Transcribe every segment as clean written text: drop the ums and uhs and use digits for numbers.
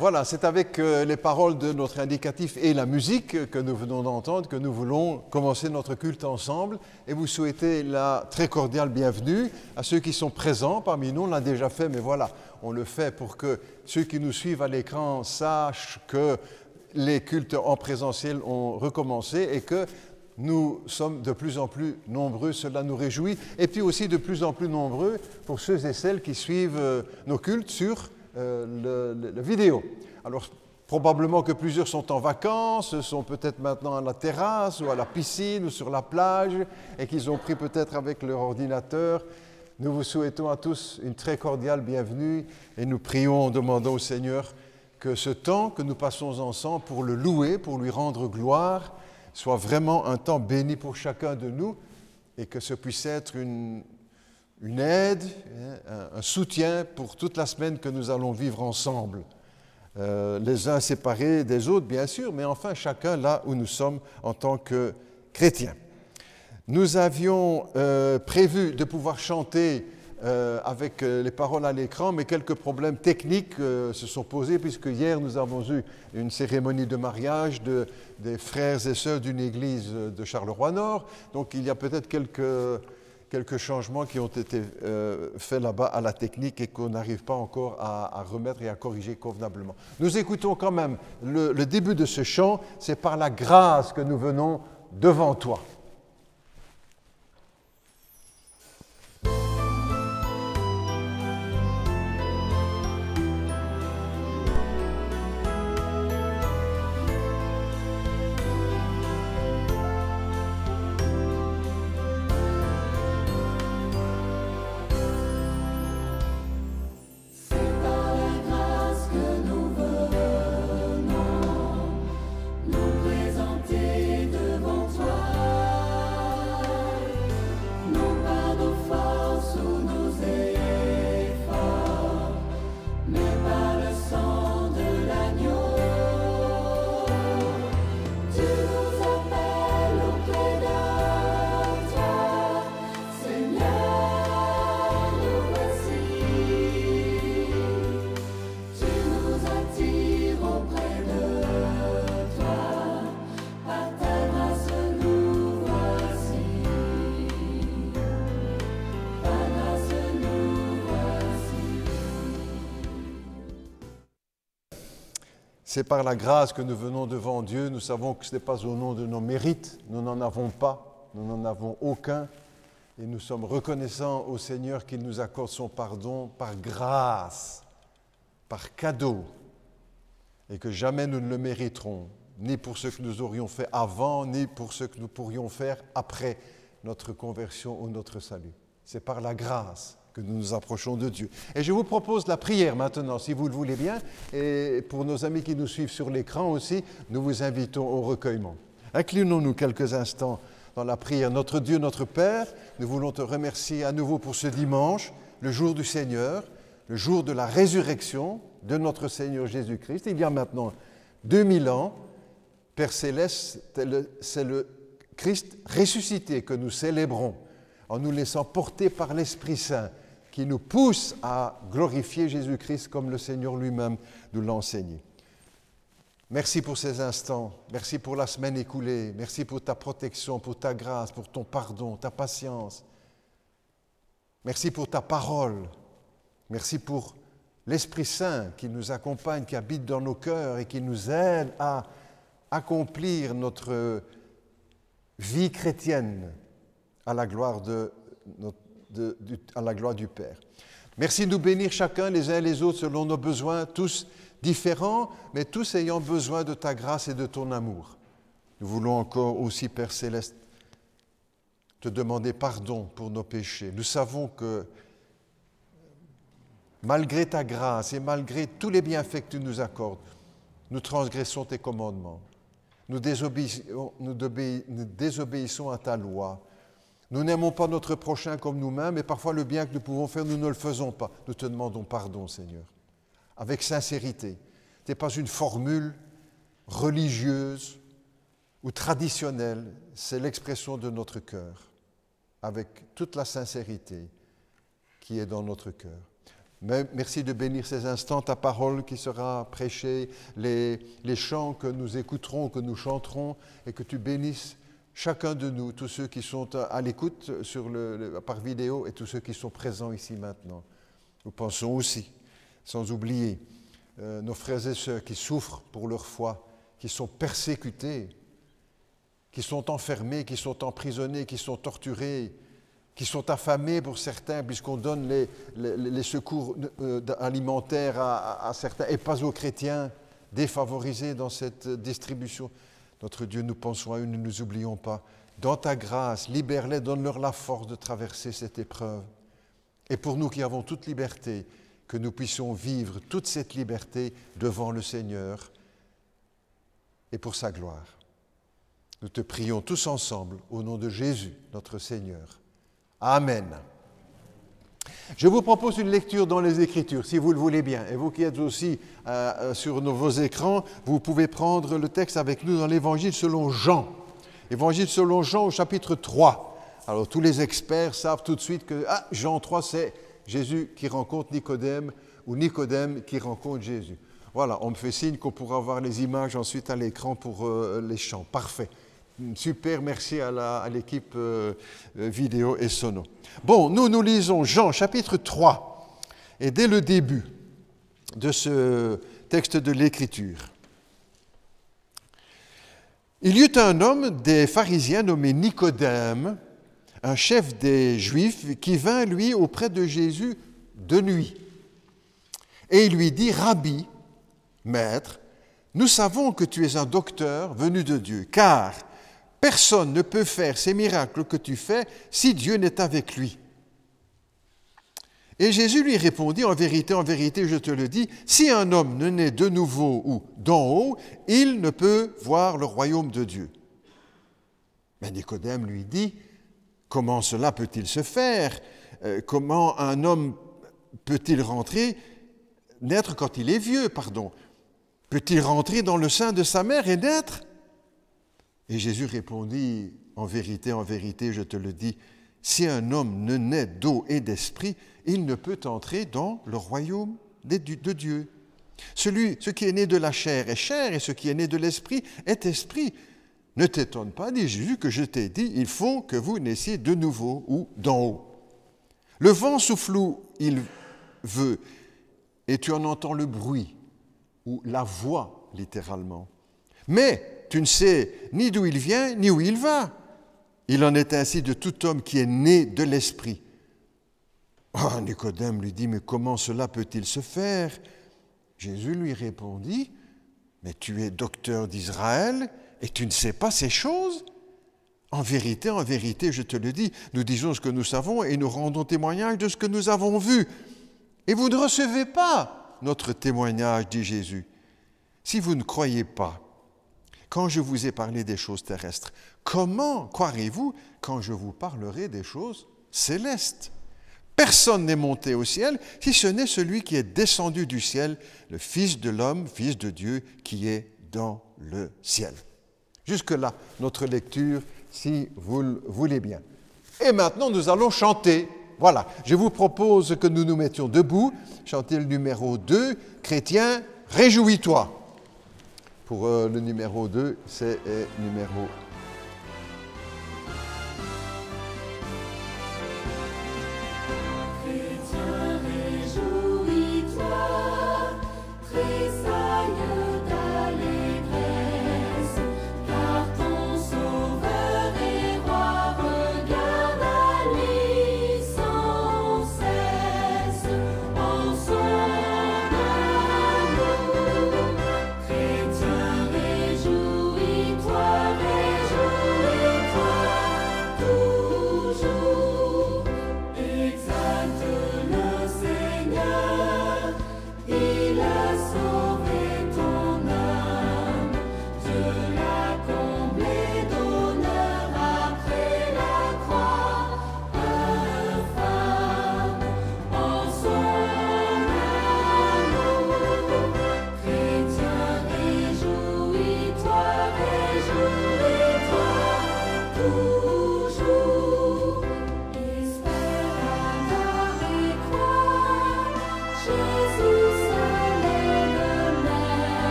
Voilà, c'est avec les paroles de notre indicatif et la musique que nous venons d'entendre que nous voulons commencer notre culte ensemble et vous souhaiter la très cordiale bienvenue à ceux qui sont présents parmi nous. On l'a déjà fait, mais voilà, on le fait pour que ceux qui nous suivent à l'écran sachent que les cultes en présentiel ont recommencé et que nous sommes de plus en plus nombreux, cela nous réjouit. Et puis aussi de plus en plus nombreux pour ceux et celles qui suivent nos cultes sur la vidéo. Alors, probablement que plusieurs sont en vacances, sont peut-être maintenant à la terrasse ou à la piscine ou sur la plage et qu'ils ont pris peut-être avec leur ordinateur. Nous vous souhaitons à tous une très cordiale bienvenue et nous prions en demandant au Seigneur que ce temps que nous passons ensemble pour le louer, pour lui rendre gloire, soit vraiment un temps béni pour chacun de nous et que ce puisse être une aide, un soutien pour toute la semaine que nous allons vivre ensemble. Les uns séparés des autres, bien sûr, mais enfin chacun là où nous sommes en tant que chrétiens. Nous avions prévu de pouvoir chanter avec les paroles à l'écran, mais quelques problèmes techniques se sont posés puisque hier nous avons eu une cérémonie de mariage des frères et sœurs d'une église de Charleroi-Nord. Donc il y a peut-être quelques changements qui ont été faits là-bas à la technique et qu'on n'arrive pas encore à remettre et à corriger convenablement. Nous écoutons quand même le début de ce chant, c'est par la grâce que nous venons devant toi. C'est par la grâce que nous venons devant Dieu. Nous savons que ce n'est pas au nom de nos mérites. Nous n'en avons pas. Nous n'en avons aucun. Et nous sommes reconnaissants au Seigneur qu'il nous accorde son pardon par grâce, par cadeau. Et que jamais nous ne le mériterons, ni pour ce que nous aurions fait avant, ni pour ce que nous pourrions faire après notre conversion ou notre salut. C'est par la grâce que nous nous approchons de Dieu. Et je vous propose la prière maintenant, si vous le voulez bien, et pour nos amis qui nous suivent sur l'écran aussi, nous vous invitons au recueillement. Inclinons-nous quelques instants dans la prière. Notre Dieu, notre Père, nous voulons te remercier à nouveau pour ce dimanche, le jour du Seigneur, le jour de la résurrection de notre Seigneur Jésus-Christ. Il y a maintenant 2000 ans, Père Céleste, c'est le Christ ressuscité que nous célébrons en nous laissant porter par l'Esprit Saint qui nous pousse à glorifier Jésus-Christ comme le Seigneur lui-même nous l'a enseigné. Merci pour ces instants, merci pour la semaine écoulée, merci pour ta protection, pour ta grâce, pour ton pardon, ta patience. Merci pour ta parole, merci pour l'Esprit Saint qui nous accompagne, qui habite dans nos cœurs et qui nous aide à accomplir notre vie chrétienne à la gloire du Père. Merci de nous bénir chacun les uns les autres selon nos besoins, tous différents, mais tous ayant besoin de ta grâce et de ton amour. Nous voulons encore aussi, Père Céleste, te demander pardon pour nos péchés. Nous savons que malgré ta grâce et malgré tous les bienfaits que tu nous accordes, nous transgressons tes commandements. Nous désobéissons à ta loi. Nous n'aimons pas notre prochain comme nous-mêmes et parfois le bien que nous pouvons faire, nous ne le faisons pas. Nous te demandons pardon, Seigneur, avec sincérité. Ce n'est pas une formule religieuse ou traditionnelle, c'est l'expression de notre cœur, avec toute la sincérité qui est dans notre cœur. Merci de bénir ces instants, ta parole qui sera prêchée, les chants que nous écouterons, que nous chanterons, et que tu bénisses chacun de nous, tous ceux qui sont à l'écoute par vidéo et tous ceux qui sont présents ici maintenant. Nous pensons aussi, sans oublier, nos frères et sœurs qui souffrent pour leur foi, qui sont persécutés, qui sont enfermés, qui sont emprisonnés, qui sont torturés, qui sont affamés pour certains, puisqu'on donne les secours alimentaires à certains, et pas aux chrétiens défavorisés dans cette distribution. Notre Dieu, nous pensons à eux, ne nous oublions pas. Dans ta grâce, libère-les, donne-leur la force de traverser cette épreuve. Et pour nous qui avons toute liberté, que nous puissions vivre toute cette liberté devant le Seigneur et pour sa gloire. Nous te prions tous ensemble au nom de Jésus, notre Seigneur. Amen. Je vous propose une lecture dans les Écritures, si vous le voulez bien. Et vous qui êtes aussi sur vos écrans, vous pouvez prendre le texte avec nous dans l'Évangile selon Jean. Évangile selon Jean au chapitre 3. Alors tous les experts savent tout de suite que Jean 3, c'est Jésus qui rencontre Nicodème ou Nicodème qui rencontre Jésus. Voilà, on me fait signe qu'on pourra voir les images ensuite à l'écran pour les chants. Parfait. Super, merci à l'équipe vidéo et sono. Bon, nous lisons Jean chapitre 3, et dès le début de ce texte de l'Écriture. Il y eut un homme des pharisiens nommé Nicodème, un chef des Juifs, qui vint, lui, auprès de Jésus de nuit. Et il lui dit, « Rabbi, maître, nous savons que tu es un docteur venu de Dieu, car personne ne peut faire ces miracles que tu fais si Dieu n'est avec lui. » Et Jésus lui répondit, en vérité, je te le dis, si un homme ne naît de nouveau ou d'en haut, il ne peut voir le royaume de Dieu. Mais Nicodème lui dit, comment cela peut-il se faire? Comment un homme peut-il naître quand il est vieux, Peut-il rentrer dans le sein de sa mère et naître? Et Jésus répondit, en vérité, je te le dis, si un homme ne naît d'eau et d'esprit, il ne peut entrer dans le royaume de Dieu. Ce qui est né de la chair est chair, et ce qui est né de l'esprit est esprit. Ne t'étonne pas, dit Jésus, que je t'ai dit, il faut que vous naissiez de nouveau ou d'en haut. Le vent souffle où il veut, et tu en entends le bruit, ou la voix, littéralement. Mais tu ne sais ni d'où il vient, ni où il va. Il en est ainsi de tout homme qui est né de l'esprit. Oh, Nicodème lui dit, mais comment cela peut-il se faire? Jésus lui répondit, mais tu es docteur d'Israël et tu ne sais pas ces choses? En vérité, je te le dis, nous disons ce que nous savons et nous rendons témoignage de ce que nous avons vu. Et vous ne recevez pas notre témoignage, dit Jésus. Si vous ne croyez pas, quand je vous ai parlé des choses terrestres, comment croirez-vous quand je vous parlerai des choses célestes? Personne n'est monté au ciel, si ce n'est celui qui est descendu du ciel, le Fils de l'homme, Fils de Dieu, qui est dans le ciel. Jusque-là, notre lecture, si vous le voulez bien. Et maintenant, nous allons chanter. Voilà, je vous propose que nous nous mettions debout, chanter le numéro 2, « Chrétien, réjouis-toi ». Pour le numéro 2, c'est numéro 2. Réjouis-toi,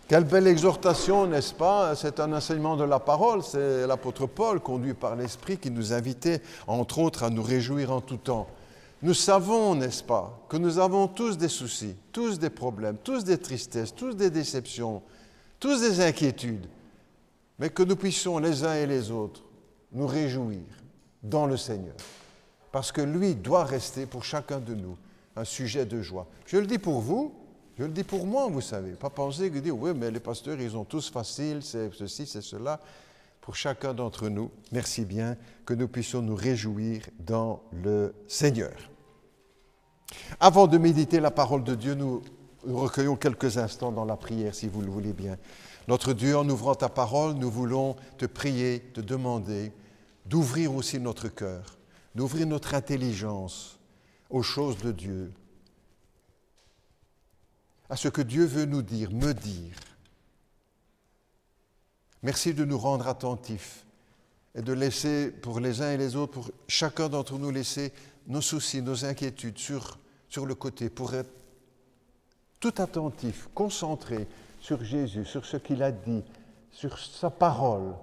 Quelle belle exhortation, n'est-ce pas? C'est un enseignement de la parole, c'est l'apôtre Paul, conduit par l'Esprit, qui nous invitait, entre autres, à nous réjouir en tout temps. Nous savons, n'est-ce pas, que nous avons tous des soucis, tous des problèmes, tous des tristesses, tous des déceptions, tous des inquiétudes, mais que nous puissions les uns et les autres nous réjouir dans le Seigneur, parce que lui doit rester pour chacun de nous un sujet de joie. Je le dis pour vous, je le dis pour moi, vous savez. Pas penser que dire, oui, mais les pasteurs, ils ont tous facile, c'est ceci, c'est cela. Pour chacun d'entre nous, merci bien que nous puissions nous réjouir dans le Seigneur. Avant de méditer la parole de Dieu, nous recueillons quelques instants dans la prière, si vous le voulez bien. Notre Dieu, en ouvrant ta parole, nous voulons te prier, te demander d'ouvrir aussi notre cœur, d'ouvrir notre intelligence aux choses de Dieu, à ce que Dieu veut nous dire, me dire. Merci de nous rendre attentifs et de laisser pour les uns et les autres, pour chacun d'entre nous, laisser nos soucis, nos inquiétudes sur le côté, pour être tout attentif, concentré sur Jésus, sur ce qu'il a dit, sur sa parole.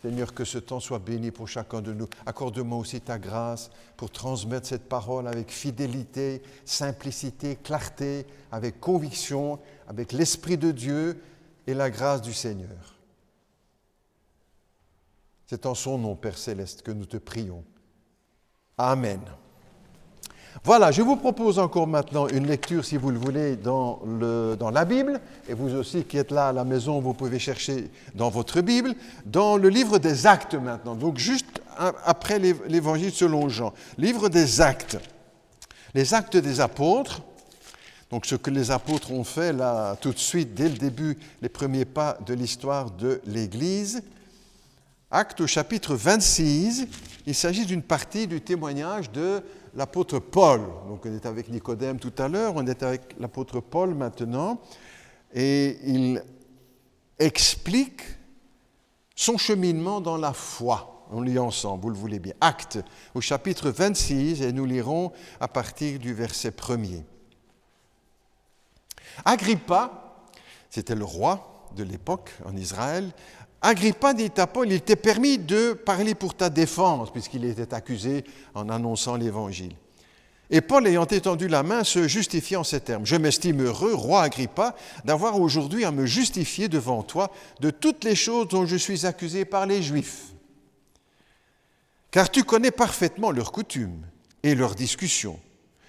Seigneur, que ce temps soit béni pour chacun de nous. Accorde-moi aussi ta grâce pour transmettre cette parole avec fidélité, simplicité, clarté, avec conviction, avec l'Esprit de Dieu et la grâce du Seigneur. C'est en son nom, Père Céleste, que nous te prions. Amen. Voilà, je vous propose encore maintenant une lecture, si vous le voulez, dans la Bible. Et vous aussi qui êtes là à la maison, vous pouvez chercher dans votre Bible, dans le livre des Actes maintenant. Donc juste après l'Évangile selon Jean. Livre des Actes. Les Actes des Apôtres. Donc ce que les apôtres ont fait là tout de suite, dès le début, les premiers pas de l'histoire de l'Église. Actes au chapitre 26, il s'agit d'une partie du témoignage de l'apôtre Paul. Donc on est avec Nicodème tout à l'heure, on est avec l'apôtre Paul maintenant, et il explique son cheminement dans la foi. On lit ensemble, vous le voulez bien. Actes au chapitre 26, et nous lirons à partir du verset 1er. Agrippa, c'était le roi de l'époque en Israël, Agrippa dit à Paul, il t'est permis de parler pour ta défense, puisqu'il était accusé en annonçant l'Évangile. Et Paul, ayant étendu la main, se justifiait en ces termes. Je m'estime heureux, roi Agrippa, d'avoir aujourd'hui à me justifier devant toi de toutes les choses dont je suis accusé par les Juifs. Car tu connais parfaitement leurs coutumes et leurs discussions.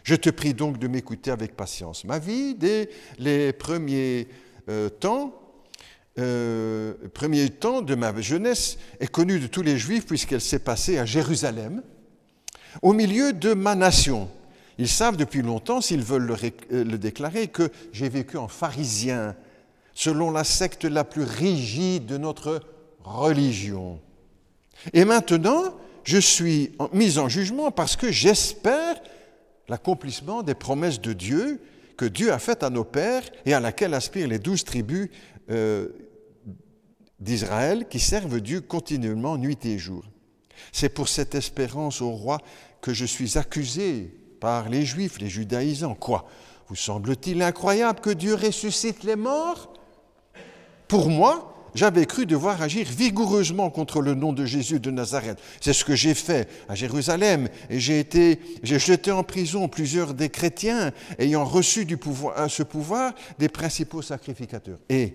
Je te prie donc de m'écouter avec patience. Ma vie, dès les premiers temps de ma jeunesse est connue de tous les Juifs puisqu'elle s'est passée à Jérusalem, au milieu de ma nation. Ils savent depuis longtemps, s'ils veulent le déclarer, que j'ai vécu en pharisien, selon la secte la plus rigide de notre religion. Et maintenant, je suis mis en jugement parce que j'espère l'accomplissement des promesses de Dieu que Dieu a faites à nos pères et à laquelle aspirent les 12 tribus d'Israël qui servent Dieu continuellement nuit et jour. C'est pour cette espérance au roi que je suis accusé par les Juifs, les judaïsants. Quoi? Vous semble-t-il incroyable que Dieu ressuscite les morts? Pour moi, j'avais cru devoir agir vigoureusement contre le nom de Jésus de Nazareth. C'est ce que j'ai fait à Jérusalem et j'ai jeté en prison plusieurs des chrétiens ayant reçu ce pouvoir des principaux sacrificateurs. Et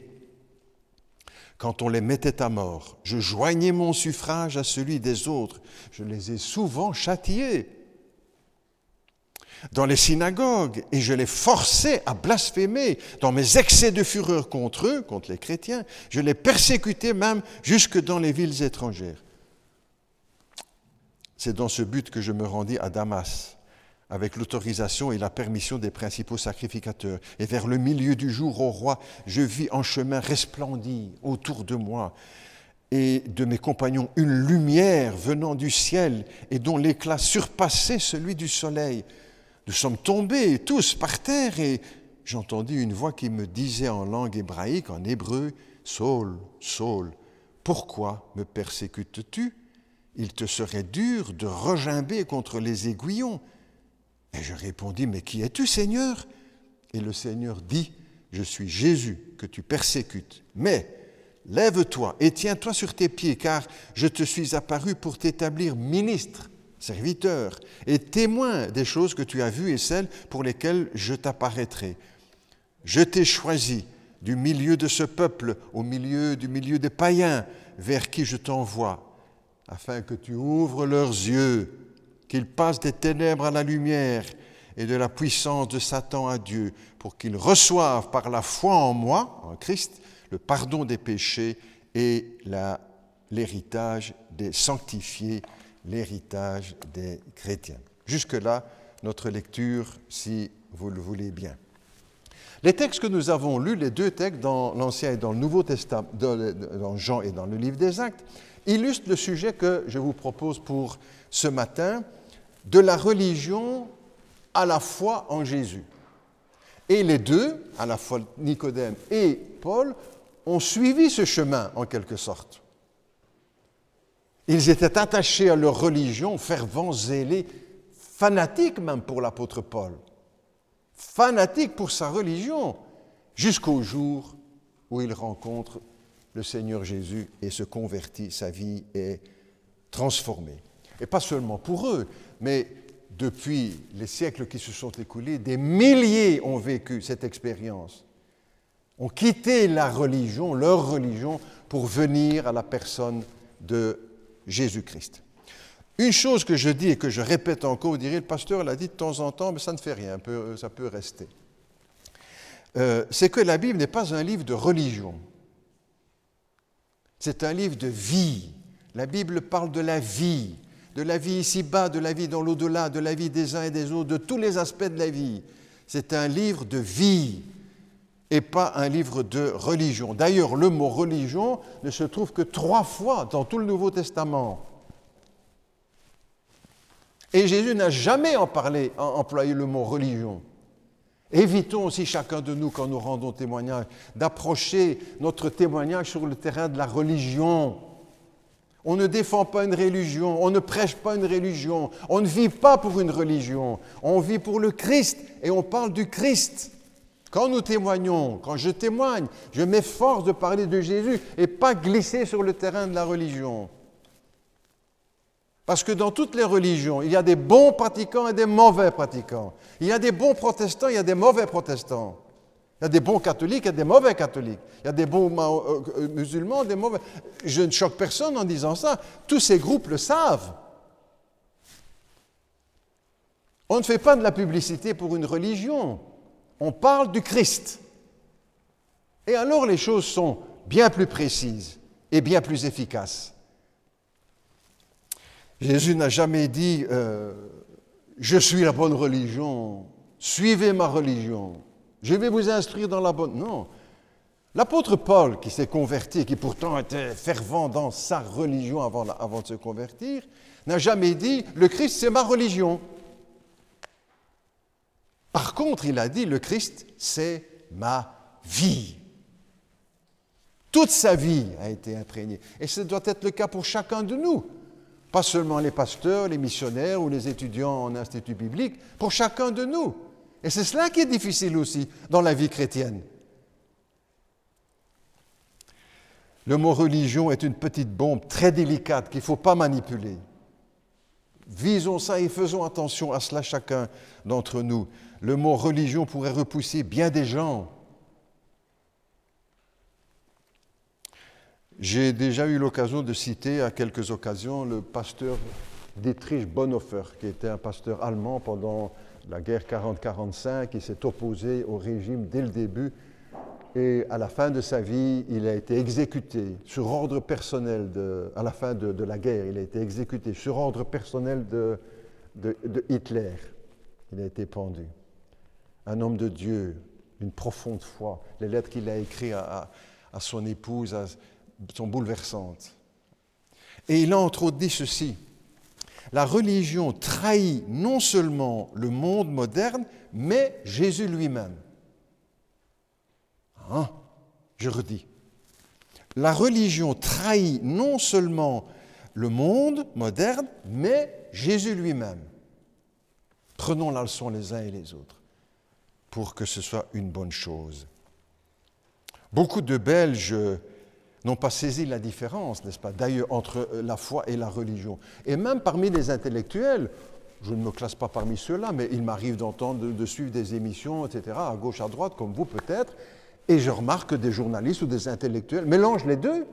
quand on les mettait à mort, je joignais mon suffrage à celui des autres. Je les ai souvent châtiés dans les synagogues et je les forçais à blasphémer. Dans mes excès de fureur contre eux, contre les chrétiens, je les persécutais même jusque dans les villes étrangères. C'est dans ce but que je me rendis à Damas, avec l'autorisation et la permission des principaux sacrificateurs. Et vers le milieu du jour, ô roi, je vis en chemin resplendir autour de moi et de mes compagnons une lumière venant du ciel et dont l'éclat surpassait celui du soleil. Nous sommes tombés tous par terre et j'entendis une voix qui me disait en langue hébraïque, en hébreu, « Saul, Saul, pourquoi me persécutes-tu? Il te serait dur de regimber contre les aiguillons. » Et je répondis, « Mais qui es-tu, Seigneur ?» Et le Seigneur dit, « je suis Jésus que tu persécutes. Mais lève-toi et tiens-toi sur tes pieds, car je te suis apparu pour t'établir ministre, serviteur et témoin des choses que tu as vues et celles pour lesquelles je t'apparaîtrai. Je t'ai choisi du milieu de ce peuple, du milieu des païens, vers qui je t'envoie, afin que tu ouvres leurs yeux, qu'ils passent des ténèbres à la lumière et de la puissance de Satan à Dieu, pour qu'ils reçoivent par la foi en moi, en Christ, le pardon des péchés et l'héritage des sanctifiés, l'héritage des chrétiens. Jusque-là, notre lecture, si vous le voulez bien. Les textes que nous avons lus, les deux textes dans l'Ancien et dans le Nouveau Testament, dans Jean et dans le livre des Actes, illustrent le sujet que je vous propose pour ce matin, de la religion à la foi en Jésus. Et les deux, à la fois Nicodème et Paul, ont suivi ce chemin en quelque sorte. Ils étaient attachés à leur religion, fervents, zélés, fanatiques même pour l'apôtre Paul. Fanatique pour sa religion, jusqu'au jour où il rencontre le Seigneur Jésus et se convertit, sa vie est transformée. Et pas seulement pour eux, mais depuis les siècles qui se sont écoulés, des milliers ont vécu cette expérience, ont quitté la religion, leur religion, pour venir à la personne de Jésus-Christ. Une chose que je dis et que je répète encore, vous direz, le pasteur l'a dit de temps en temps, mais ça ne fait rien, ça peut rester. C'est que la Bible n'est pas un livre de religion. C'est un livre de vie. La Bible parle de la vie ici-bas, de la vie dans l'au-delà, de la vie des uns et des autres, de tous les aspects de la vie. C'est un livre de vie et pas un livre de religion. D'ailleurs, le mot religion ne se trouve que 3 fois dans tout le Nouveau Testament. Et Jésus n'a jamais employé le mot religion. Évitons aussi chacun de nous, quand nous rendons témoignage, d'approcher notre témoignage sur le terrain de la religion. On ne défend pas une religion, on ne prêche pas une religion, on ne vit pas pour une religion, on vit pour le Christ et on parle du Christ. Quand nous témoignons, quand je témoigne, je m'efforce de parler de Jésus et pas glisser sur le terrain de la religion. Parce que dans toutes les religions, il y a des bons pratiquants et des mauvais pratiquants. Il y a des bons protestants, il y a des mauvais protestants. Il y a des bons catholiques et des mauvais catholiques. Il y a des bons musulmans, des mauvais. Je ne choque personne en disant ça. Tous ces groupes le savent. On ne fait pas de la publicité pour une religion. On parle du Christ. Et alors les choses sont bien plus précises et bien plus efficaces. Jésus n'a jamais dit « Je suis la bonne religion, suivez ma religion, je vais vous instruire dans la bonne... » Non. L'apôtre Paul, qui s'est converti, qui pourtant était fervent dans sa religion avant de se convertir, n'a jamais dit « Le Christ, c'est ma religion ». Par contre, il a dit « Le Christ, c'est ma vie ». Toute sa vie a été imprégnée. Et ce doit être le cas pour chacun de nous. Pas seulement les pasteurs, les missionnaires ou les étudiants en institut biblique, pour chacun de nous. Et c'est cela qui est difficile aussi dans la vie chrétienne. Le mot religion est une petite bombe très délicate qu'il ne faut pas manipuler. Visons ça et faisons attention à cela chacun d'entre nous. Le mot religion pourrait repousser bien des gens. J'ai déjà eu l'occasion de citer à quelques occasions le pasteur Dietrich Bonhoeffer, qui était un pasteur allemand pendant la guerre 40-45, qui s'est opposé au régime dès le début, et à la fin de sa vie, il a été exécuté sur ordre personnel, à la fin de la guerre, il a été exécuté sur ordre personnel de Hitler. Il a été pendu. Un homme de Dieu, une profonde foi. Les lettres qu'il a écrites à son épouse sont bouleversantes. Et il a entre autres dit ceci: la religion trahit non seulement le monde moderne, mais Jésus lui-même. Hein? Je redis. La religion trahit non seulement le monde moderne, mais Jésus lui-même. Prenons la leçon les uns et les autres pour que ce soit une bonne chose. Beaucoup de Belges n'ont pas saisi la différence, n'est-ce pas, d'ailleurs, entre la foi et la religion. Et même parmi les intellectuels, je ne me classe pas parmi ceux-là, mais il m'arrive d'entendre, de suivre des émissions, etc., à gauche, à droite, comme vous peut-être, et je remarque que des journalistes ou des intellectuels mélangent les deux.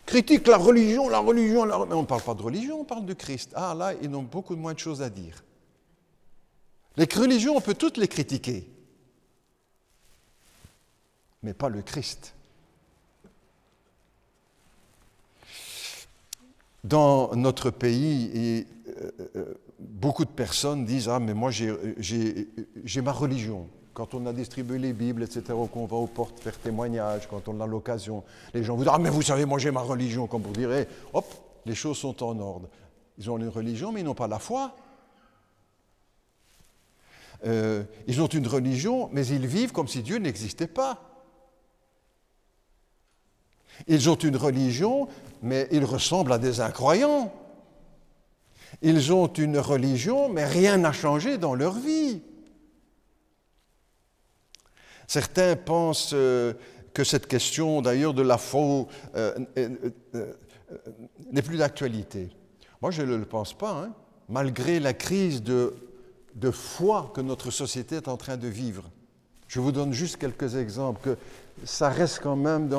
Critiquent la religion, mais on ne parle pas de religion, on parle de Christ. Ah là, ils ont beaucoup moins de choses à dire. Les religions, on peut toutes les critiquer, mais pas le Christ. Dans notre pays, beaucoup de personnes disent « Ah, mais moi j'ai ma religion ». Quand on a distribué les Bibles, etc., qu'on va aux portes faire témoignage, quand on a l'occasion, les gens vous disent « Ah, mais vous savez, moi j'ai ma religion », comme vous direz, hop, les choses sont en ordre. Ils ont une religion, mais ils n'ont pas la foi. Ils ont une religion, mais ils vivent comme si Dieu n'existait pas. Ils ont une religion, mais ils ressemblent à des incroyants. Ils ont une religion, mais rien n'a changé dans leur vie. Certains pensent que cette question, d'ailleurs, de la foi n'est plus d'actualité. Moi, je ne le pense pas, hein, malgré la crise de foi que notre société est en train de vivre. Je vous donne juste quelques exemples, que ça reste quand même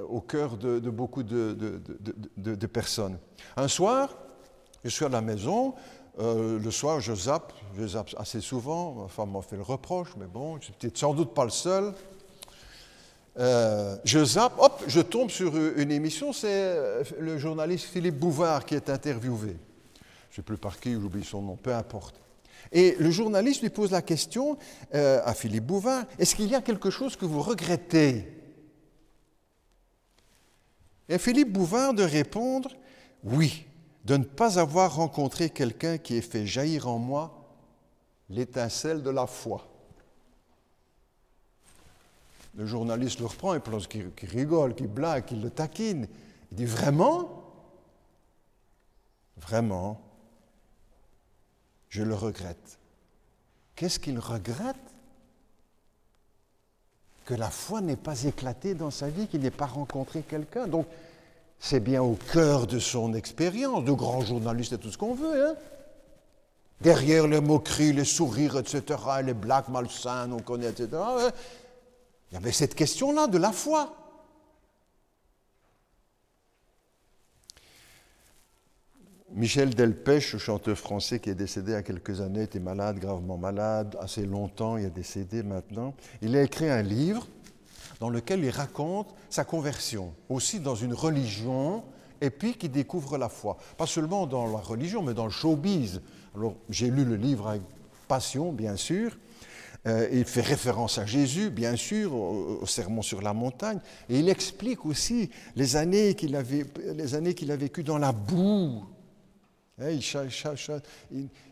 au cœur de beaucoup de personnes. Un soir, je suis à la maison, le soir je zappe assez souvent, ma femme m'en fait le reproche, mais bon, je suis peut-être sans doute pas le seul. Je zappe, hop, je tombe sur une émission, c'est le journaliste Philippe Bouvard qui est interviewé. Je ne sais plus par qui, j'oublie son nom, peu importe. Et le journaliste lui pose la question à Philippe Bouvard, est-ce qu'il y a quelque chose que vous regrettez ? Et Philippe Bouvard de répondre, oui, de ne pas avoir rencontré quelqu'un qui ait fait jaillir en moi l'étincelle de la foi. Le journaliste le reprend et pense qu'il rigole, qu'il blague, qu'il le taquine. Il dit, vraiment ? Vraiment, je le regrette. Qu'est-ce qu'il regrette ? Que la foi n'ait pas éclaté dans sa vie, qu'il n'ait pas rencontré quelqu'un. Donc, c'est bien au cœur de son expérience, de grand journaliste et tout ce qu'on veut. Hein? Derrière les moqueries, les sourires, etc., les blagues malsaines, on connaît, etc., hein? Il y avait cette question-là de la foi. Michel Delpech, chanteur français qui est décédé il y a quelques années, était malade, gravement malade, assez longtemps, il est décédé maintenant. Il a écrit un livre dans lequel il raconte sa conversion, aussi dans une religion, et puis qui découvre la foi. Pas seulement dans la religion, mais dans le showbiz. Alors, j'ai lu le livre avec passion, bien sûr. Il fait référence à Jésus, bien sûr, au sermon sur la montagne. Et il explique aussi les années qu'il a vécues dans la boue. Il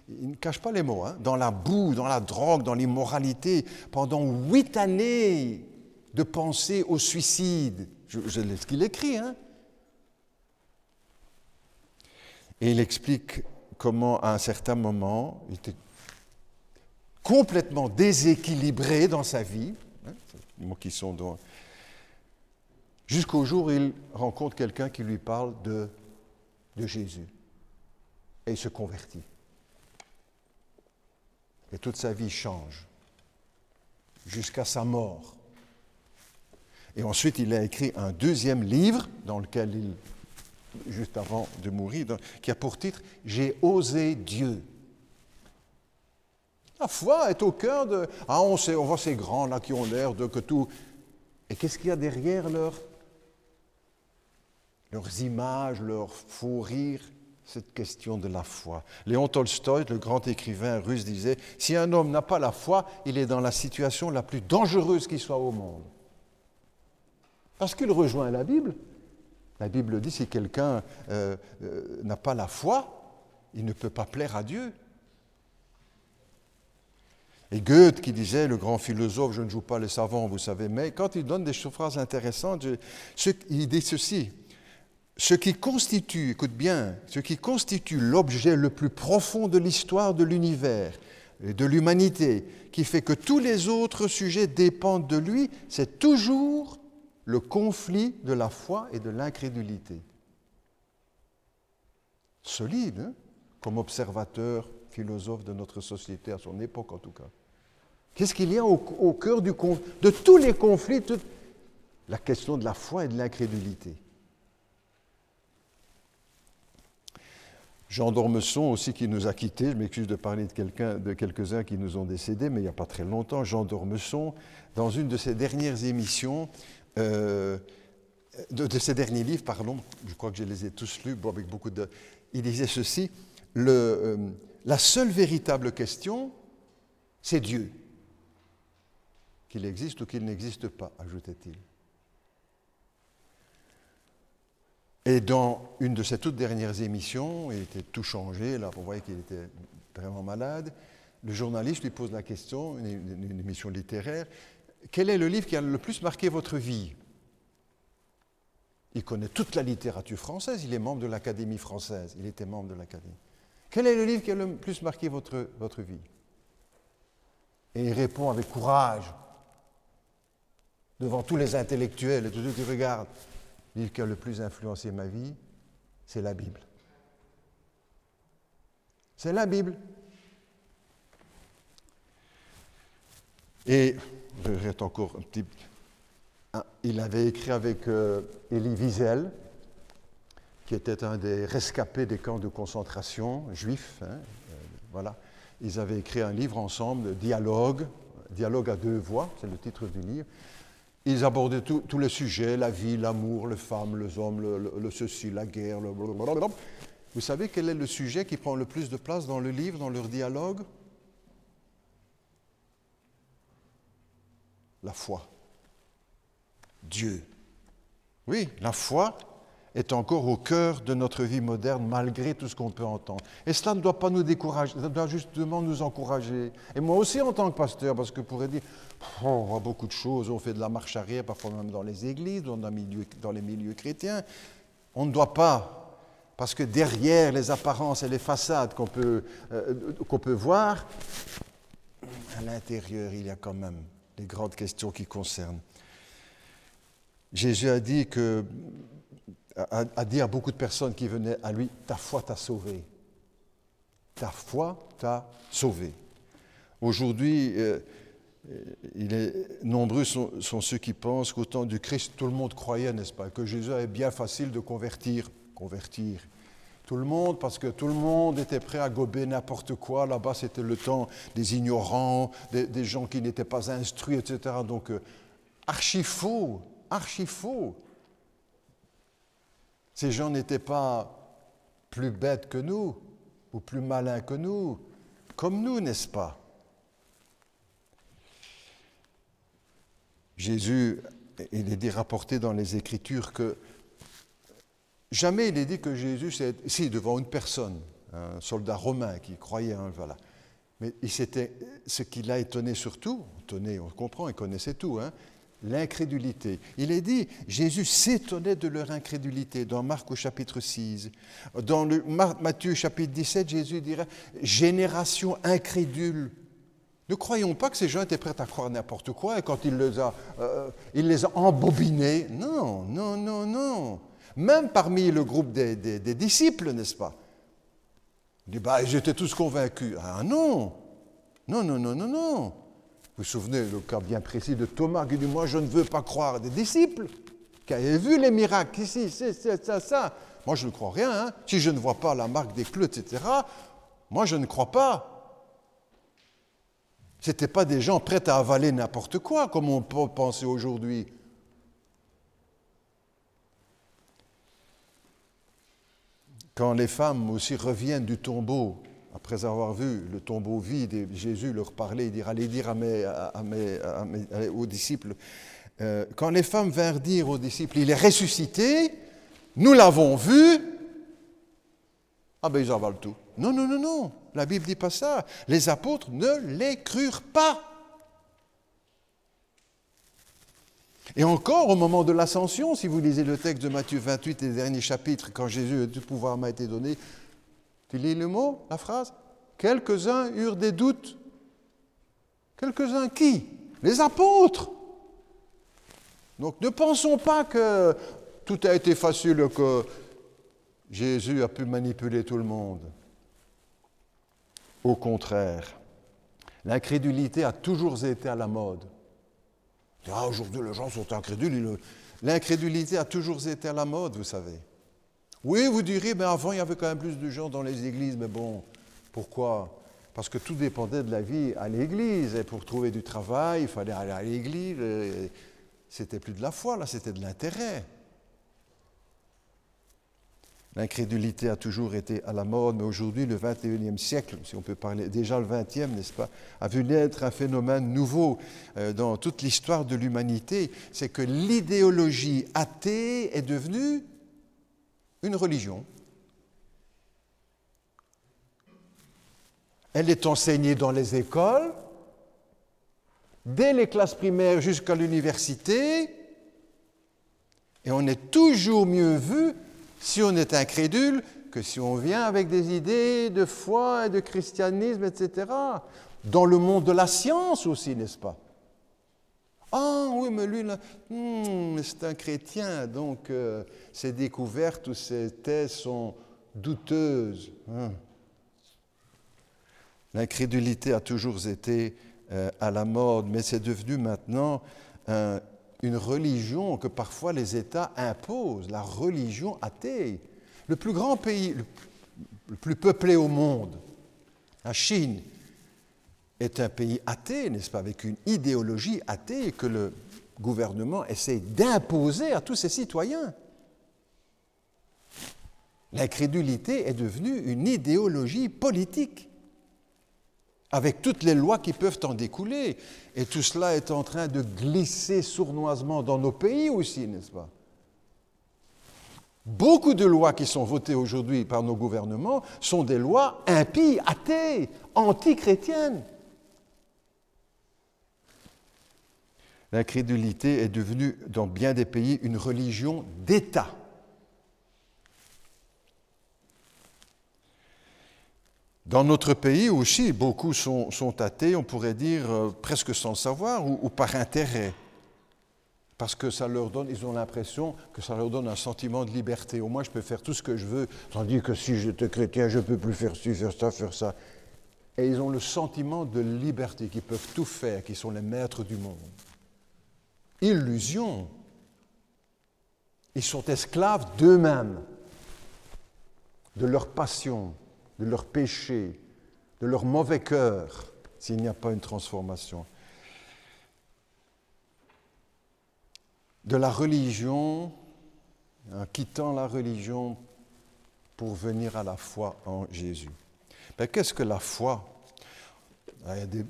ne cache pas les mots, hein, dans la boue, dans la drogue, dans l'immoralité, pendant 8 années de pensée au suicide. C'est ce qu'il écrit. Hein. Et il explique comment, à un certain moment, il était complètement déséquilibré dans sa vie, hein, les mots qui sont dans... jusqu'au jour où il rencontre quelqu'un qui lui parle de Jésus. Et il se convertit. Et toute sa vie change, jusqu'à sa mort. Et ensuite, il a écrit un deuxième livre, dans lequel juste avant de mourir, qui a pour titre « J'ai osé Dieu ». La foi est au cœur de... Ah, on voit ces grands-là qui ont l'air de que tout... Et qu'est-ce qu'il y a derrière leurs images, leurs faux rires? Cette question de la foi. Léon Tolstoï, le grand écrivain russe, disait « Si un homme n'a pas la foi, il est dans la situation la plus dangereuse qui soit au monde. » Parce qu'il rejoint la Bible. La Bible dit « Si quelqu'un n'a pas la foi, il ne peut pas plaire à Dieu. » Et Goethe qui disait, le grand philosophe, je ne joue pas les savants, vous savez, mais quand il donne des phrases intéressantes, il dit ceci. Ce qui constitue, écoute bien, ce qui constitue l'objet le plus profond de l'histoire de l'univers, et de l'humanité, qui fait que tous les autres sujets dépendent de lui, c'est toujours le conflit de la foi et de l'incrédulité. Solide, hein, comme observateur, philosophe de notre société, à son époque en tout cas. Qu'est-ce qu'il y a au cœur de tous les conflits? La question de la foi et de l'incrédulité. Jean d'Ormesson aussi qui nous a quittés, je m'excuse de parler de quelques-uns qui nous ont décédés, mais il n'y a pas très longtemps, Jean d'Ormesson, dans une de ses dernières émissions, de ses derniers livres, pardon, je crois que je les ai tous lus, avec beaucoup de... Il disait ceci, la seule véritable question, c'est Dieu. Qu'il existe ou qu'il n'existe pas, ajoutait-il. Et dans une de ses toutes dernières émissions, il était tout changé, là, on voyait qu'il était vraiment malade, le journaliste lui pose la question, une émission littéraire, quel est le livre qui a le plus marqué votre vie? Il connaît toute la littérature française, il est membre de l'Académie française, il était membre de l'Académie. Quel est le livre qui a le plus marqué votre vie? Et il répond avec courage, devant tous les intellectuels et tous ceux qui regardent. Le livre qui a le plus influencé ma vie, c'est la Bible. C'est la Bible. Et, je regrette encore un petit... il avait écrit avec Elie Wiesel, qui était un des rescapés des camps de concentration juifs. Voilà. Ils avaient écrit un livre ensemble, Dialogue à deux voix, c'est le titre du livre. Ils abordaient tous les sujets, la vie, l'amour, les femmes, les hommes, le ceci, la guerre, le blablabla. Vous savez quel est le sujet qui prend le plus de place dans le livre, dans leur dialogue? La foi. Dieu. Oui, la foi est encore au cœur de notre vie moderne, malgré tout ce qu'on peut entendre. Et cela ne doit pas nous décourager, ça doit justement nous encourager. Et moi aussi en tant que pasteur, parce que vous pourrez dire, on voit beaucoup de choses, on fait de la marche arrière, parfois même dans les églises, dans les milieux chrétiens. On ne doit pas, parce que derrière les apparences et les façades qu'on peut voir, à l'intérieur, il y a quand même des grandes questions qui concernent. Jésus a dit à beaucoup de personnes qui venaient à lui, ta foi t'a sauvé. Ta foi t'a sauvé. Aujourd'hui, nombreux sont ceux qui pensent qu'au temps du Christ, tout le monde croyait, n'est-ce pas, que Jésus avait bien facile de convertir tout le monde, parce que tout le monde était prêt à gober n'importe quoi. Là-bas, c'était le temps des ignorants, des gens qui n'étaient pas instruits, etc. Donc, archi faux. Ces gens n'étaient pas plus bêtes que nous, ou plus malins que nous, comme nous, n'est-ce pas? Jésus, il est dit, rapporté dans les Écritures que jamais il est dit que Jésus, si devant une personne, un soldat romain qui croyait, voilà. Mais ce qui l'a étonné surtout, on comprend, il connaissait tout, l'incrédulité. Il est dit, Jésus s'étonnait de leur incrédulité, dans Marc au chapitre 6. Dans Matthieu chapitre 17, Jésus dirait, génération incrédule. Ne croyons pas que ces gens étaient prêts à croire n'importe quoi, et quand il les a embobinés. Non. Même parmi le groupe des disciples, n'est-ce pas? Il dit, ils étaient tous convaincus. Ah non. Vous vous souvenez le cas bien précis de Thomas qui dit, moi je ne veux pas croire, des disciples qui avaient vu les miracles, ici, ça. Moi je ne crois rien, si je ne vois pas la marque des clous, etc., moi je ne crois pas. Ce n'étaient pas des gens prêts à avaler n'importe quoi, comme on peut penser aujourd'hui. Quand les femmes aussi reviennent du tombeau, après avoir vu le tombeau vide, et Jésus leur parlait, il dit, allez dire aux disciples, quand les femmes vinrent dire aux disciples, il est ressuscité, nous l'avons vu, ils avalent tout. Non, la Bible ne dit pas ça. Les apôtres ne les crurent pas. Et encore, au moment de l'ascension, si vous lisez le texte de Matthieu 28 et les derniers chapitres, quand Jésus, tout pouvoir m'a été donné, tu lis le mot, la phrase? Quelques-uns eurent des doutes. Quelques-uns qui? Les apôtres. Donc ne pensons pas que tout a été facile, que Jésus a pu manipuler tout le monde. Au contraire, l'incrédulité a toujours été à la mode. Ah, aujourd'hui, les gens sont incrédules. L'incrédulité a toujours été à la mode, vous savez. Oui, vous direz, mais avant, il y avait quand même plus de gens dans les églises. Mais bon, pourquoi? Parce que tout dépendait de la vie à l'église. Et pour trouver du travail, il fallait aller à l'église. C'était plus de la foi, là, c'était de l'intérêt. L'incrédulité a toujours été à la mode, mais aujourd'hui, le 21e siècle, si on peut parler, déjà le 20e, n'est-ce pas, a vu naître un phénomène nouveau dans toute l'histoire de l'humanité, c'est que l'idéologie athée est devenue une religion. Elle est enseignée dans les écoles, dès les classes primaires jusqu'à l'université, et on est toujours mieux vu si on est incrédule que si on vient avec des idées de foi et de christianisme, etc. Dans le monde de la science aussi, n'est-ce pas? Ah oui, mais lui, là, c'est un chrétien, donc ses découvertes ou ses thèses sont douteuses. L'incrédulité a toujours été à la mode, mais c'est devenu maintenant une religion que parfois les États imposent, la religion athée. Le plus grand pays, le plus peuplé au monde, la Chine, est un pays athée, n'est-ce pas, avec une idéologie athée que le gouvernement essaie d'imposer à tous ses citoyens. L'incrédulité est devenue une idéologie politique, avec toutes les lois qui peuvent en découler. Et tout cela est en train de glisser sournoisement dans nos pays aussi, n'est-ce pas? Beaucoup de lois qui sont votées aujourd'hui par nos gouvernements sont des lois impies, athées, anti-chrétiennes. L'incrédulité est devenue, dans bien des pays, une religion d'État. Dans notre pays aussi, beaucoup sont athées, on pourrait dire presque sans le savoir ou par intérêt. Parce que ça leur donne, ils ont l'impression que ça leur donne un sentiment de liberté. Au moins, je peux faire tout ce que je veux, tandis que si j'étais chrétien, je ne peux plus faire ci, faire ça. Et ils ont le sentiment de liberté, qu'ils peuvent tout faire, qu'ils sont les maîtres du monde. Illusion. Ils sont esclaves d'eux-mêmes, de leur passion, de leur péché, de leur mauvais cœur, s'il n'y a pas une transformation. De la religion, en quittant la religion pour venir à la foi en Jésus. Mais qu'est-ce que la foi? Il y a des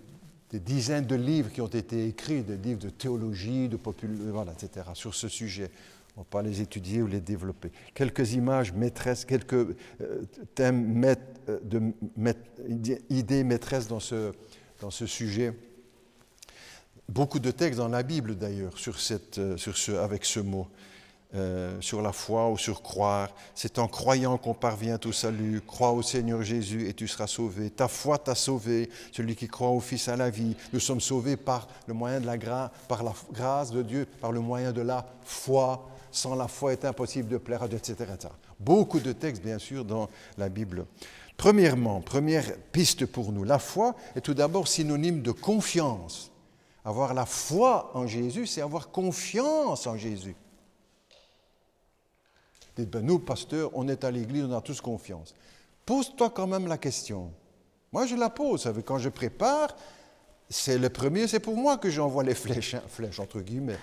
dizaines de livres qui ont été écrits, des livres de théologie, voilà, etc., sur ce sujet. On ne va pas les étudier ou les développer. Quelques images maîtresses, quelques thèmes, idées maîtresses dans ce sujet. Beaucoup de textes dans la Bible d'ailleurs avec ce mot, sur la foi ou sur croire. C'est en croyant qu'on parvient au salut. Crois au Seigneur Jésus et tu seras sauvé. Ta foi t'a sauvé. Celui qui croit au Fils a la vie. Nous sommes sauvés par le moyen de par la grâce de Dieu, par le moyen de la foi. Sans la foi, il est impossible de plaire à Dieu, etc., etc. Beaucoup de textes, bien sûr, dans la Bible. Premièrement, première piste pour nous, la foi est tout d'abord synonyme de confiance. Avoir la foi en Jésus, c'est avoir confiance en Jésus. Dites, ben nous, pasteurs, on est à l'église, on a tous confiance. Pose-toi quand même la question. Moi, je la pose. Quand je prépare, c'est pour moi que j'envoie les flèches entre guillemets.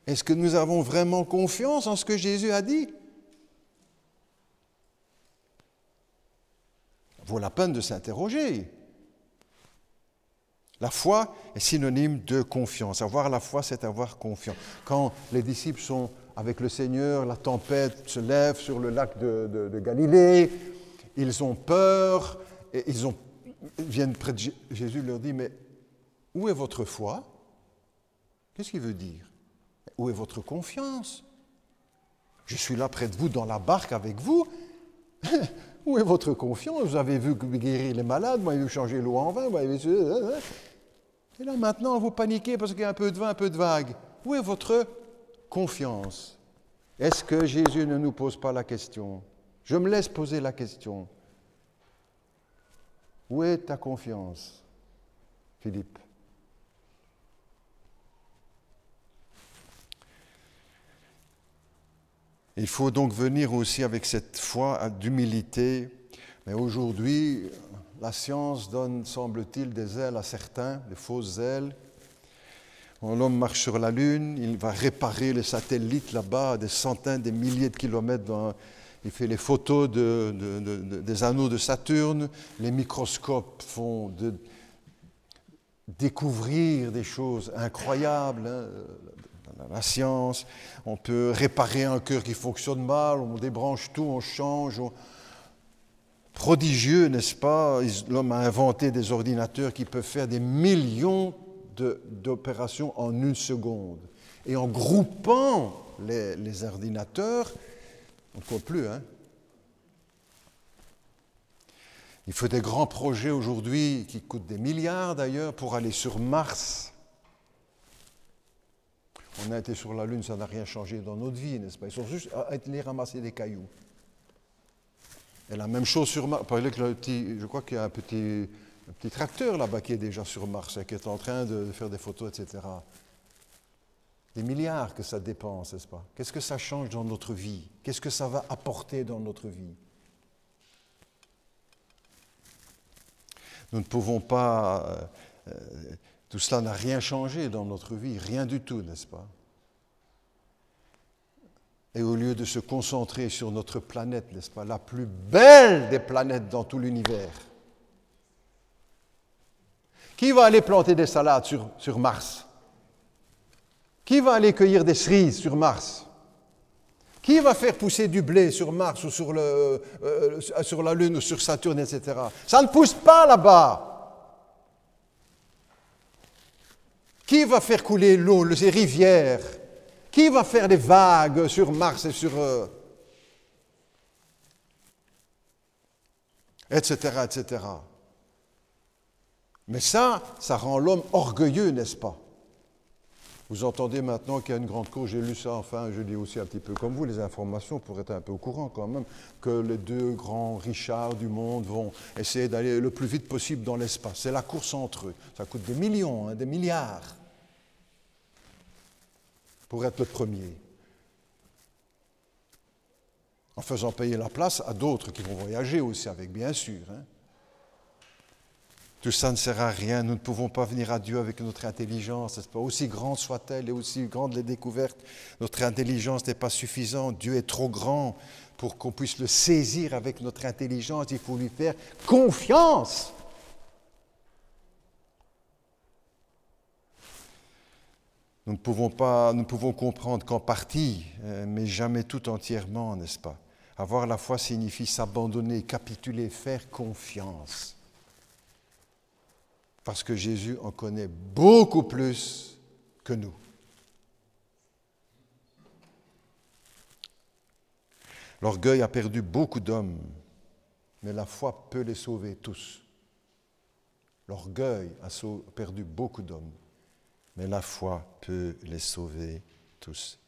Est-ce que nous avons vraiment confiance en ce que Jésus a dit? Ça vaut la peine de s'interroger. La foi est synonyme de confiance. Avoir la foi, c'est avoir confiance. Quand les disciples sont avec le Seigneur, la tempête se lève sur le lac de Galilée, ils ont peur, et ils viennent près de Jésus, leur dit, mais où est votre foi? Qu'est-ce qu'il veut dire? Où est votre confiance? Je suis là près de vous, dans la barque avec vous. Où est votre confiance? Vous avez vu guérir les malades, vous avez vu changer l'eau en vin, vous avez vu... Et là, maintenant, vous paniquez parce qu'il y a un peu de vent, un peu de vague. Où est votre confiance? Est-ce que Jésus ne nous pose pas la question? Je me laisse poser la question. Où est ta confiance, Philippe? Il faut donc venir aussi avec cette foi d'humilité. Mais aujourd'hui, la science donne, semble-t-il, des ailes à certains, des fausses ailes. L'homme marche sur la Lune, il va réparer les satellites là-bas, à des centaines, des milliers de kilomètres. Il fait les photos des anneaux de Saturne. Les microscopes font découvrir des choses incroyables. La science, on peut réparer un cœur qui fonctionne mal, on débranche tout, on change. Prodigieux, n'est-ce pas? L'homme a inventé des ordinateurs qui peuvent faire des millions d'opérations en une seconde. Et en groupant les ordinateurs, on ne compte plus. Il faut des grands projets aujourd'hui qui coûtent des milliards d'ailleurs pour aller sur Mars. On a été sur la Lune, ça n'a rien changé dans notre vie, n'est-ce pas? Ils sont juste à aller ramasser des cailloux. Et la même chose sur Mars. Je crois qu'il y a un petit tracteur là-bas qui est déjà sur Mars et qui est en train de faire des photos, etc. Des milliards que ça dépense, n'est-ce pas? Qu'est-ce que ça change dans notre vie? Qu'est-ce que ça va apporter dans notre vie? Nous ne pouvons pas... tout cela n'a rien changé dans notre vie, rien du tout, n'est-ce pas? Et au lieu de se concentrer sur notre planète, n'est-ce pas, la plus belle des planètes dans tout l'univers, qui va aller planter des salades sur Mars? Qui va aller cueillir des cerises sur Mars? Qui va faire pousser du blé sur Mars ou sur la Lune ou sur Saturne, etc.? Ça ne pousse pas là-bas. Qui va faire couler l'eau, les rivières? Qui va faire les vagues sur Mars et sur... etc., etc. Mais ça rend l'homme orgueilleux, n'est-ce pas? Vous entendez maintenant qu'il y a une grande cause, j'ai lu ça, enfin, je lis aussi un petit peu comme vous, les informations pour être un peu au courant quand même, que les deux grands Richards du monde vont essayer d'aller le plus vite possible dans l'espace. C'est la course entre eux. Ça coûte des millions, des milliards pour être le premier. En faisant payer la place à d'autres qui vont voyager aussi avec, bien sûr. Tout ça ne sert à rien. Nous ne pouvons pas venir à Dieu avec notre intelligence, n'est-ce pas? Aussi grande soit-elle et aussi grandes les découvertes, notre intelligence n'est pas suffisante. Dieu est trop grand pour qu'on puisse le saisir avec notre intelligence. Il faut lui faire confiance. Nous pouvons comprendre qu'en partie, mais jamais tout entièrement, n'est-ce pas? Avoir la foi signifie s'abandonner, capituler, faire confiance. Parce que Jésus en connaît beaucoup plus que nous. L'orgueil a perdu beaucoup d'hommes, mais la foi peut les sauver tous. L'orgueil a perdu beaucoup d'hommes, mais la foi peut les sauver tous.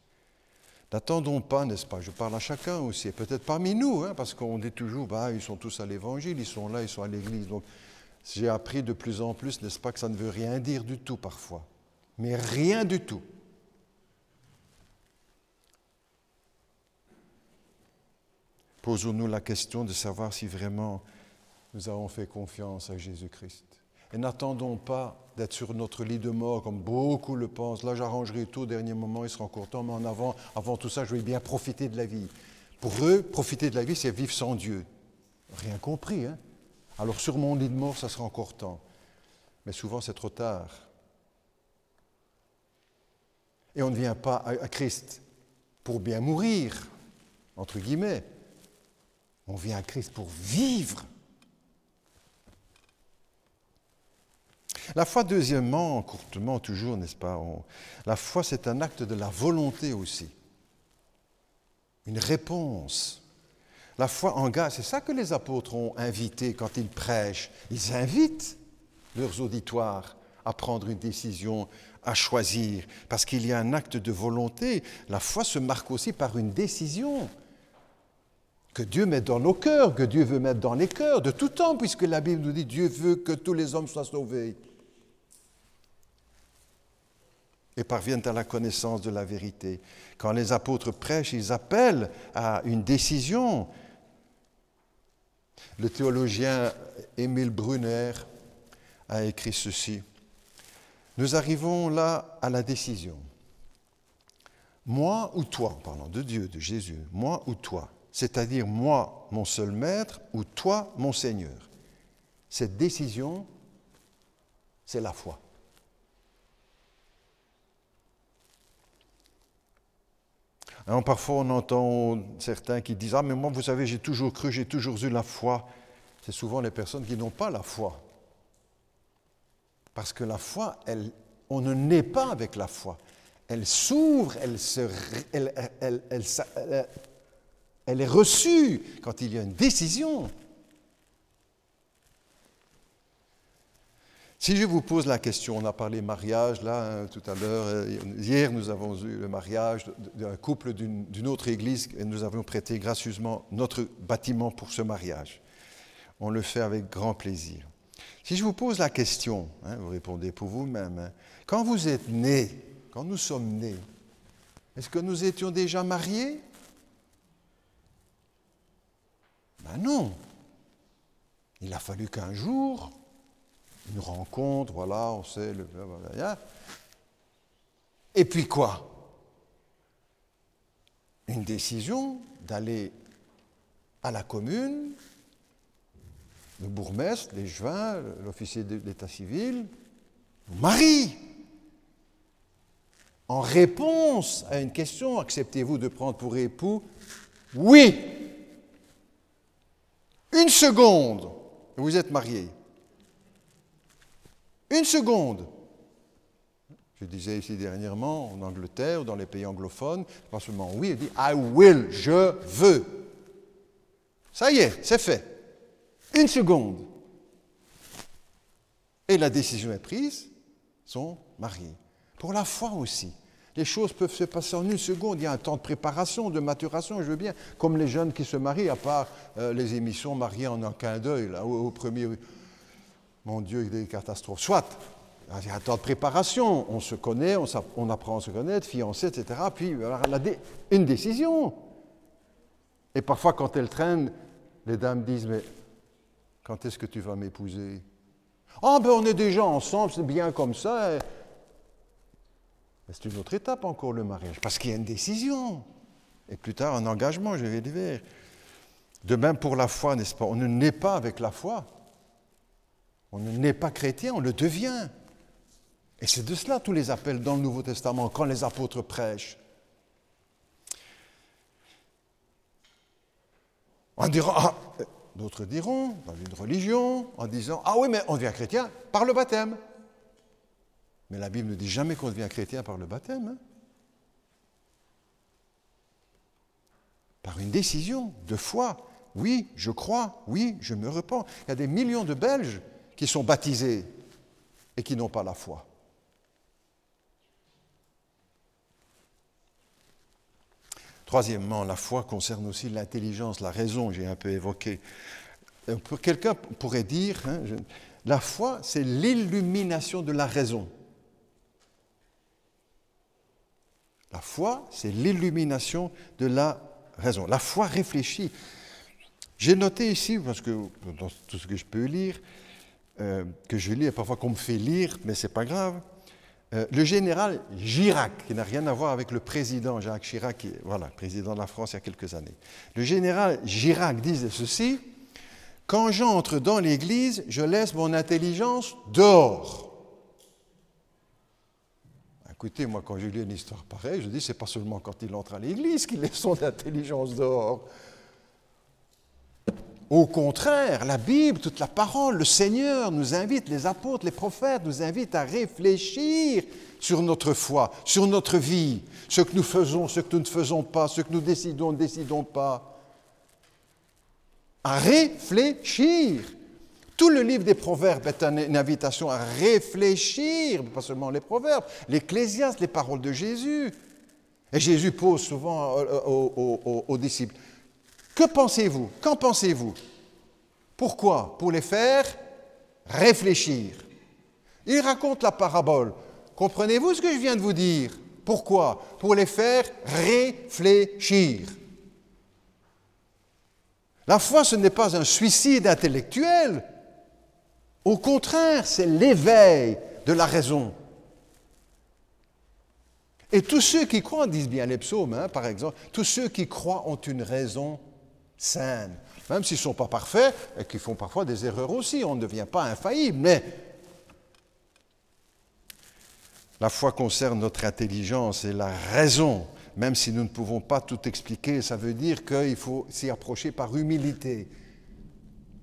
N'attendons pas, n'est-ce pas? Je parle à chacun aussi, peut-être parmi nous, parce qu'on dit toujours, ils sont tous à l'évangile, ils sont là, ils sont à l'église. Donc, j'ai appris de plus en plus, n'est-ce pas, que ça ne veut rien dire du tout parfois. Mais rien du tout. Posons-nous la question de savoir si vraiment nous avons fait confiance à Jésus-Christ. Et n'attendons pas d'être sur notre lit de mort comme beaucoup le pensent. Là, j'arrangerai tout au dernier moment, il sera encore temps, mais avant tout ça, je vais bien profiter de la vie. Pour eux, profiter de la vie, c'est vivre sans Dieu. Rien compris, Alors sur mon lit de mort, ça sera encore temps. Mais souvent, c'est trop tard. Et on ne vient pas à Christ pour bien mourir, entre guillemets. On vient à Christ pour vivre. La foi, deuxièmement, courtement toujours, n'est-ce pas? La foi, c'est un acte de la volonté aussi. Une réponse. La foi engage, c'est ça que les apôtres ont invité quand ils prêchent. Ils invitent leurs auditoires à prendre une décision, à choisir, parce qu'il y a un acte de volonté. La foi se marque aussi par une décision que Dieu met dans nos cœurs, que Dieu veut mettre dans les cœurs de tout temps, puisque la Bible nous dit Dieu veut que tous les hommes soient sauvés et parviennent à la connaissance de la vérité. Quand les apôtres prêchent, ils appellent à une décision. Le théologien Émile Brunner a écrit ceci. Nous arrivons là à la décision. Moi ou toi, en parlant de Dieu, de Jésus, moi ou toi, c'est-à-dire moi, mon seul maître, ou toi, mon Seigneur. Cette décision, c'est la foi. Alors, parfois, on entend certains qui disent « Ah, mais moi, vous savez, j'ai toujours cru, j'ai toujours eu la foi. » C'est souvent les personnes qui n'ont pas la foi. Parce que la foi, on ne naît pas avec la foi. Elle s'ouvre, elle est reçue quand il y a une décision. Si je vous pose la question, on a parlé mariage là tout à l'heure, hier nous avons eu le mariage d'un couple d'une autre église et nous avons prêté gracieusement notre bâtiment pour ce mariage. On le fait avec grand plaisir. Si je vous pose la question, vous répondez pour vous-même, quand vous êtes nés, quand nous sommes nés, est-ce que nous étions déjà mariés? Ben non. Il a fallu qu'un jour, une rencontre, voilà, on sait, et puis quoi? Une décision d'aller à la commune, le bourgmestre, l'échevin, l'officier d'état civil, nous marie. En réponse à une question, acceptez-vous de prendre pour époux? Oui. Une seconde, vous êtes mariés. Une seconde. Je disais ici dernièrement, en Angleterre, dans les pays anglophones, pas seulement oui, il dit I will, je veux. Ça y est, c'est fait. Une seconde. Et la décision est prise, sont mariés. Pour la foi aussi. Les choses peuvent se passer en une seconde. Il y a un temps de préparation, de maturation, je veux bien. Comme les jeunes qui se marient, à part les émissions mariées en un clin d'œil, là, au premier... Mon Dieu, il y a des catastrophes. Soit, il y a un temps de préparation. On se connaît, on apprend à se connaître, fiancé, etc. Puis, une décision. Et parfois, quand elles traînent, les dames disent, mais quand est-ce que tu vas m'épouser? Ah, ben on est déjà ensemble, c'est bien comme ça. Mais c'est une autre étape encore, le mariage, parce qu'il y a une décision. Et plus tard, un engagement, je vais le dire. De même pour la foi, n'est-ce pas? On ne naît pas avec la foi. On ne naît pas chrétien, on le devient. Et c'est de cela tous les appels dans le Nouveau Testament, quand les apôtres prêchent. On dira, d'autres diront, dans une religion, en disant, ah oui, mais on devient chrétien par le baptême. Mais la Bible ne dit jamais qu'on devient chrétien par le baptême. Par une décision de foi. Oui, je crois, oui, je me repens. Il y a des millions de Belges qui sont baptisés et qui n'ont pas la foi. Troisièmement, la foi concerne aussi l'intelligence, la raison, j'ai un peu évoqué. Quelqu'un pourrait dire, la foi, c'est l'illumination de la raison. La foi, c'est l'illumination de la raison. La foi réfléchit. J'ai noté ici, parce que dans tout ce que je peux lire, que je lis et parfois qu'on me fait lire, mais ce n'est pas grave, le général Chirac, qui n'a rien à voir avec le président Jacques Chirac, qui est, voilà, président de la France il y a quelques années. Le général Chirac disait ceci, « Quand j'entre dans l'église, je laisse mon intelligence dehors. » Écoutez, moi, quand je lis une histoire pareille, je dis, c'est pas seulement quand il entre à l'église qu'il laisse son intelligence dehors. Au contraire, la Bible, toute la parole, le Seigneur nous invite, les apôtres, les prophètes nous invitent à réfléchir sur notre foi, sur notre vie, ce que nous faisons, ce que nous ne faisons pas, ce que nous décidons, ne décidons pas. À réfléchir. Tout le livre des Proverbes est une invitation à réfléchir, pas seulement les Proverbes, l'Ecclésiaste, les paroles de Jésus. Et Jésus pose souvent aux disciples, que pensez-vous? Qu'en pensez-vous? Pourquoi? Pour les faire réfléchir. Il raconte la parabole. Comprenez-vous ce que je viens de vous dire? Pourquoi? Pour les faire réfléchir. La foi, ce n'est pas un suicide intellectuel. Au contraire, c'est l'éveil de la raison. Et tous ceux qui croient, disent bien les psaumes, par exemple, tous ceux qui croient ont une raison saine. Même s'ils ne sont pas parfaits et qu'ils font parfois des erreurs aussi, on ne devient pas infaillible, mais la foi concerne notre intelligence et la raison. Même si nous ne pouvons pas tout expliquer, ça veut dire qu'il faut s'y approcher par humilité.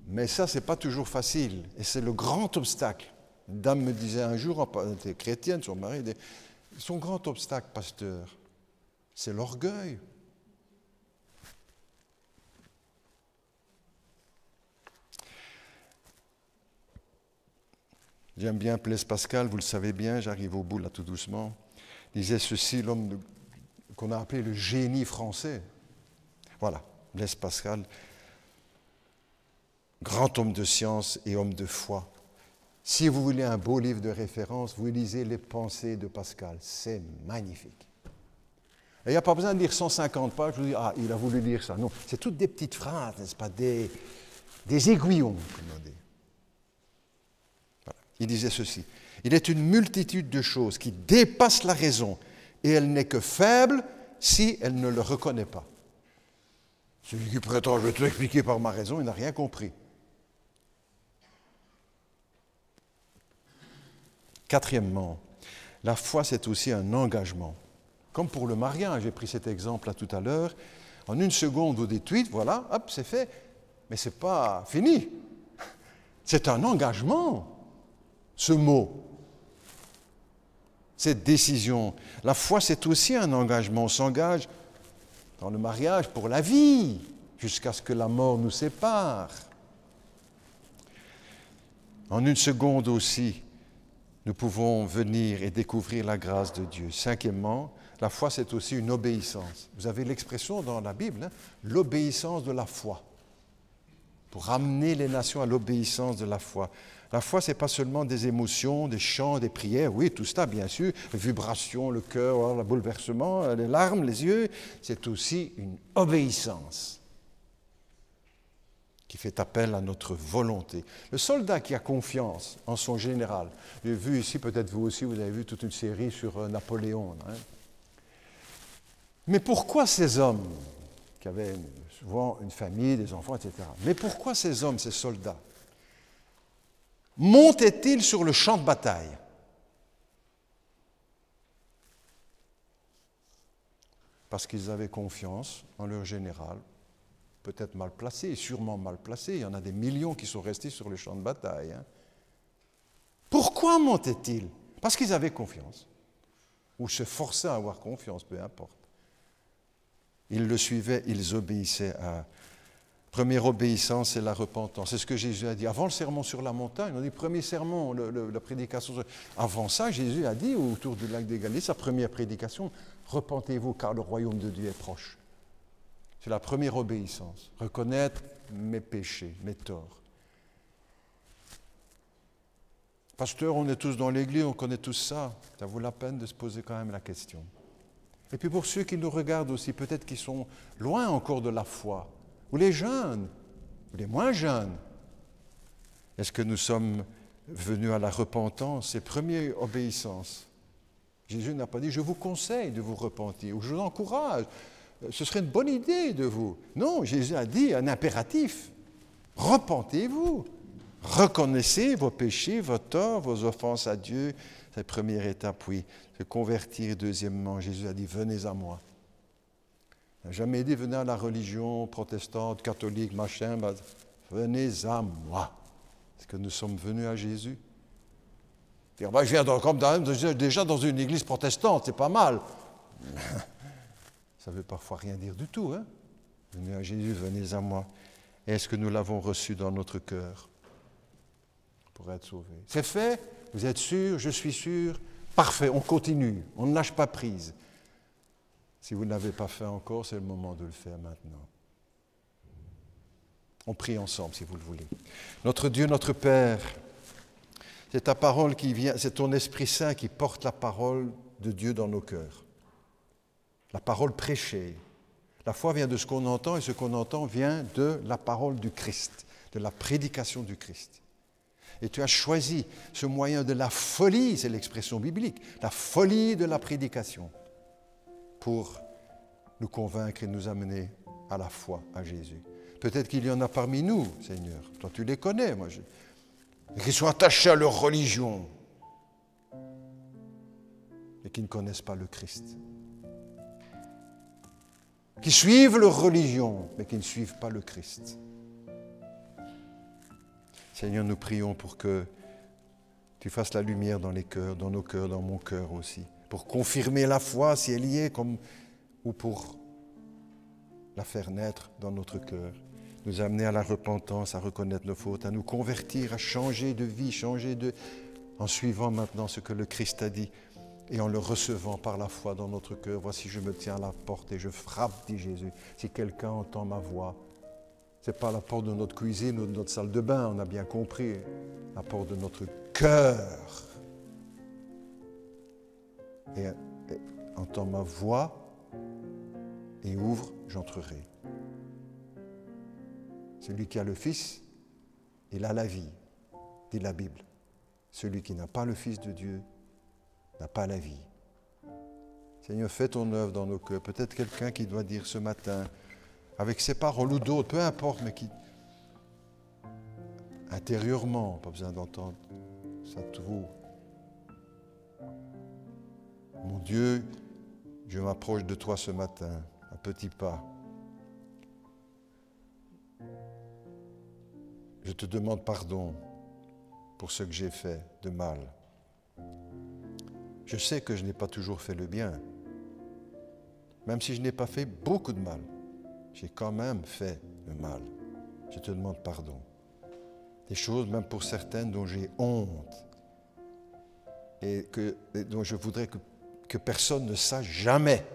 Mais ça, ce n'est pas toujours facile. Et c'est le grand obstacle. Une dame me disait un jour, elle était chrétienne, son mari, son grand obstacle, pasteur, c'est l'orgueil. J'aime bien Blaise Pascal, vous le savez bien, j'arrive au bout là tout doucement. Il disait ceci, l'homme qu'on a appelé le génie français. Voilà, Blaise Pascal, grand homme de science et homme de foi. Si vous voulez un beau livre de référence, vous lisez Les Pensées de Pascal. C'est magnifique. Et il n'y a pas besoin de lire 150 pages, je vous dis, ah, il a voulu lire ça. Non, c'est toutes des petites phrases, n'est-ce pas, des aiguillons, comme on dit. Voilà. Il disait ceci, il est une multitude de choses qui dépassent la raison, et elle n'est que faible si elle ne le reconnaît pas. Celui qui prétend, je vais tout expliquer par ma raison, il n'a rien compris. Quatrièmement, la foi, c'est aussi un engagement. Comme pour le mariage, j'ai pris cet exemple-là tout à l'heure. En une seconde, vous dites oui, voilà, hop, c'est fait. Mais ce n'est pas fini. C'est un engagement, ce mot. Cette décision. La foi, c'est aussi un engagement. On s'engage dans le mariage pour la vie, jusqu'à ce que la mort nous sépare. En une seconde aussi, nous pouvons venir et découvrir la grâce de Dieu. Cinquièmement, la foi, c'est aussi une obéissance. Vous avez l'expression dans la Bible, l'obéissance de la foi, pour amener les nations à l'obéissance de la foi. La foi, ce n'est pas seulement des émotions, des chants, des prières, oui, tout ça, bien sûr, les vibrations, le cœur, le bouleversement, les larmes, les yeux, c'est aussi une obéissance qui fait appel à notre volonté. Le soldat qui a confiance en son général, j'ai vu ici, peut-être vous aussi, vous avez vu toute une série sur Napoléon. Mais pourquoi ces hommes, qui avaient souvent une famille, des enfants, etc., mais pourquoi ces hommes, ces soldats, montaient-ils sur le champ de bataille? Parce qu'ils avaient confiance en leur général, peut-être mal placé, sûrement mal placé. Il y en a des millions qui sont restés sur le champ de bataille. Pourquoi montaient-ils? Parce qu'ils avaient confiance, ou se forçaient à avoir confiance, peu importe. Ils le suivaient, ils obéissaient à... Première obéissance, c'est la repentance. C'est ce que Jésus a dit. Avant le sermon sur la montagne, on dit premier sermon, la prédication. Avant ça, Jésus a dit, autour du lac des Galiléens, sa première prédication, repentez-vous car le royaume de Dieu est proche. C'est la première obéissance, reconnaître mes péchés, mes torts. Pasteur, on est tous dans l'église, on connaît tous ça. Ça vaut la peine de se poser quand même la question. Et puis pour ceux qui nous regardent aussi, peut-être qui sont loin encore de la foi, ou les jeunes, ou les moins jeunes, est-ce que nous sommes venus à la repentance, c'est première obéissance. Jésus n'a pas dit « je vous conseille de vous repentir » ou « je vous encourage ». Ce serait une bonne idée de vous. Non, Jésus a dit un impératif. Repentez-vous. Reconnaissez vos péchés, vos torts, vos offenses à Dieu. C'est la première étape, oui. Se convertir. Deuxièmement, Jésus a dit, venez à moi. Il n'a jamais dit, venez à la religion protestante, catholique, machin. Venez à moi. Est-ce que nous sommes venus à Jésus? Dire, je viens déjà dans une église protestante, c'est pas mal. Ça ne veut parfois rien dire du tout. Venez à Jésus, venez à moi. Est-ce que nous l'avons reçu dans notre cœur? pour être sauvé. C'est fait? Vous êtes sûr? Je suis sûr? Parfait, on continue, on ne lâche pas prise. Si vous ne l'avez pas fait encore, c'est le moment de le faire maintenant. On prie ensemble, si vous le voulez. Notre Dieu, notre Père, c'est ta parole qui vient, c'est ton Esprit Saint qui porte la parole de Dieu dans nos cœurs. La parole prêchée. La foi vient de ce qu'on entend et ce qu'on entend vient de la parole du Christ, de la prédication du Christ. Et tu as choisi ce moyen de la folie, c'est l'expression biblique, la folie de la prédication, pour nous convaincre et nous amener à la foi à Jésus. Peut-être qu'il y en a parmi nous, Seigneur, toi tu les connais, qui sont attachés à leur religion et qui ne connaissent pas le Christ. Qui suivent leur religion, mais qui ne suivent pas le Christ. Seigneur, nous prions pour que tu fasses la lumière dans les cœurs, dans nos cœurs, dans mon cœur aussi, pour confirmer la foi si elle y est, ou pour la faire naître dans notre cœur, nous amener à la repentance, à reconnaître nos fautes, à nous convertir, à changer de vie, en suivant maintenant ce que le Christ a dit et en le recevant par la foi dans notre cœur. Voici, je me tiens à la porte et je frappe, dit Jésus. Si quelqu'un entend ma voix, ce n'est pas la porte de notre cuisine ou de notre salle de bain, on a bien compris, la porte de notre cœur. Et entend ma voix et ouvre, j'entrerai. Celui qui a le Fils, il a la vie, dit la Bible. Celui qui n'a pas le Fils de Dieu n'a pas la vie. Seigneur, fais ton œuvre dans nos cœurs. Peut-être quelqu'un qui doit dire ce matin, avec ses paroles ou d'autres, peu importe, mais qui, intérieurement, pas besoin d'entendre, ça trouve. Mon Dieu, je m'approche de toi ce matin, à petits pas. Je te demande pardon pour ce que j'ai fait de mal. Je sais que je n'ai pas toujours fait le bien. Même si je n'ai pas fait beaucoup de mal, j'ai quand même fait le mal. Je te demande pardon. Des choses, même pour certaines, dont j'ai honte et dont je voudrais que personne ne sache jamais.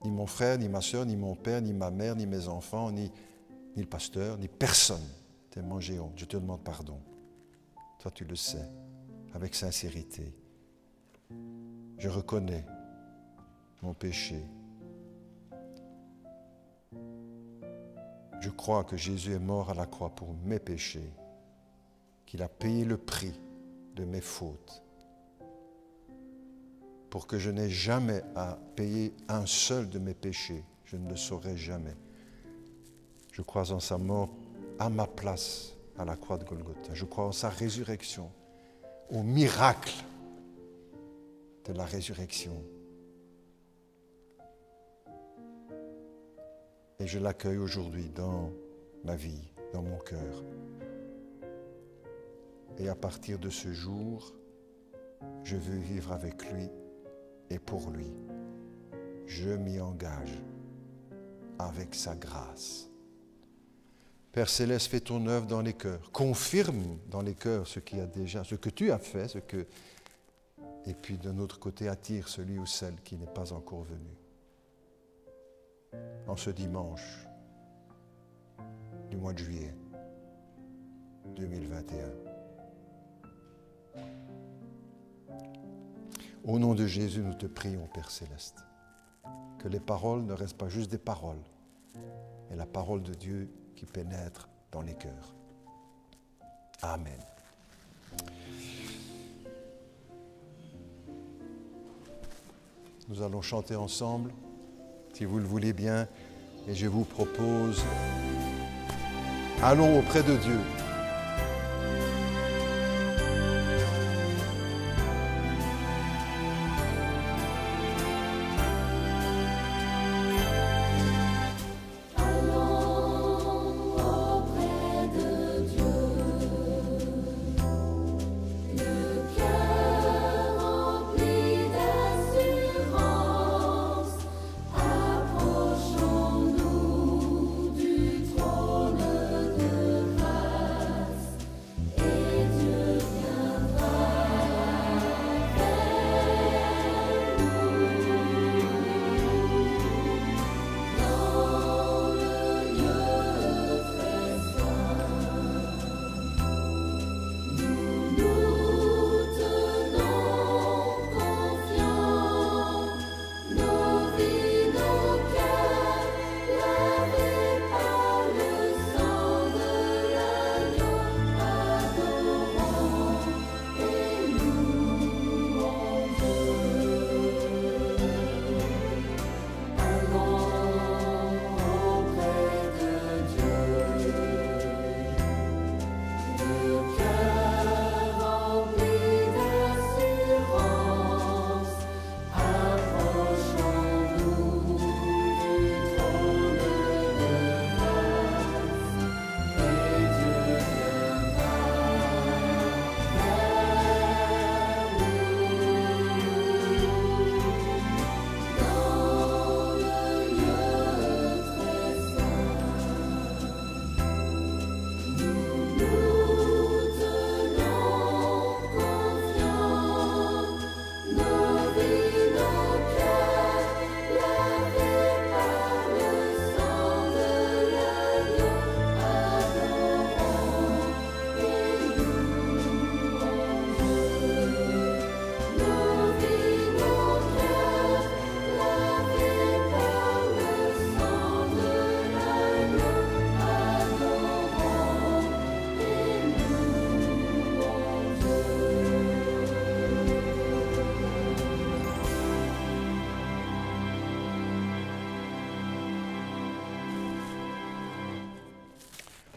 Ni mon frère, ni ma soeur, ni mon père, ni ma mère, ni mes enfants, ni le pasteur, ni personne. Tellement j'ai honte. Je te demande pardon. Toi, tu le sais, avec sincérité. Je reconnais mon péché. Je crois que Jésus est mort à la croix pour mes péchés, qu'il a payé le prix de mes fautes, pour que je n'ai jamais à payer un seul de mes péchés. Je ne le saurai jamais. Je crois en sa mort à ma place à la croix de Golgotha. Je crois en sa résurrection, au miracle de la résurrection. Et je l'accueille aujourd'hui dans ma vie, dans mon cœur. Et à partir de ce jour, je veux vivre avec lui et pour lui. Je m'y engage avec sa grâce. Père Céleste, fais ton œuvre dans les cœurs. Confirme dans les cœurs ce que tu as fait, et puis d'un autre côté, attire celui ou celle qui n'est pas encore venu. En ce dimanche du mois de juillet 2021. Au nom de Jésus, nous te prions, Père Céleste, que les paroles ne restent pas juste des paroles, mais la parole de Dieu qui pénètre dans les cœurs. Amen. Nous allons chanter ensemble, si vous le voulez bien, et je vous propose, allons auprès de Dieu.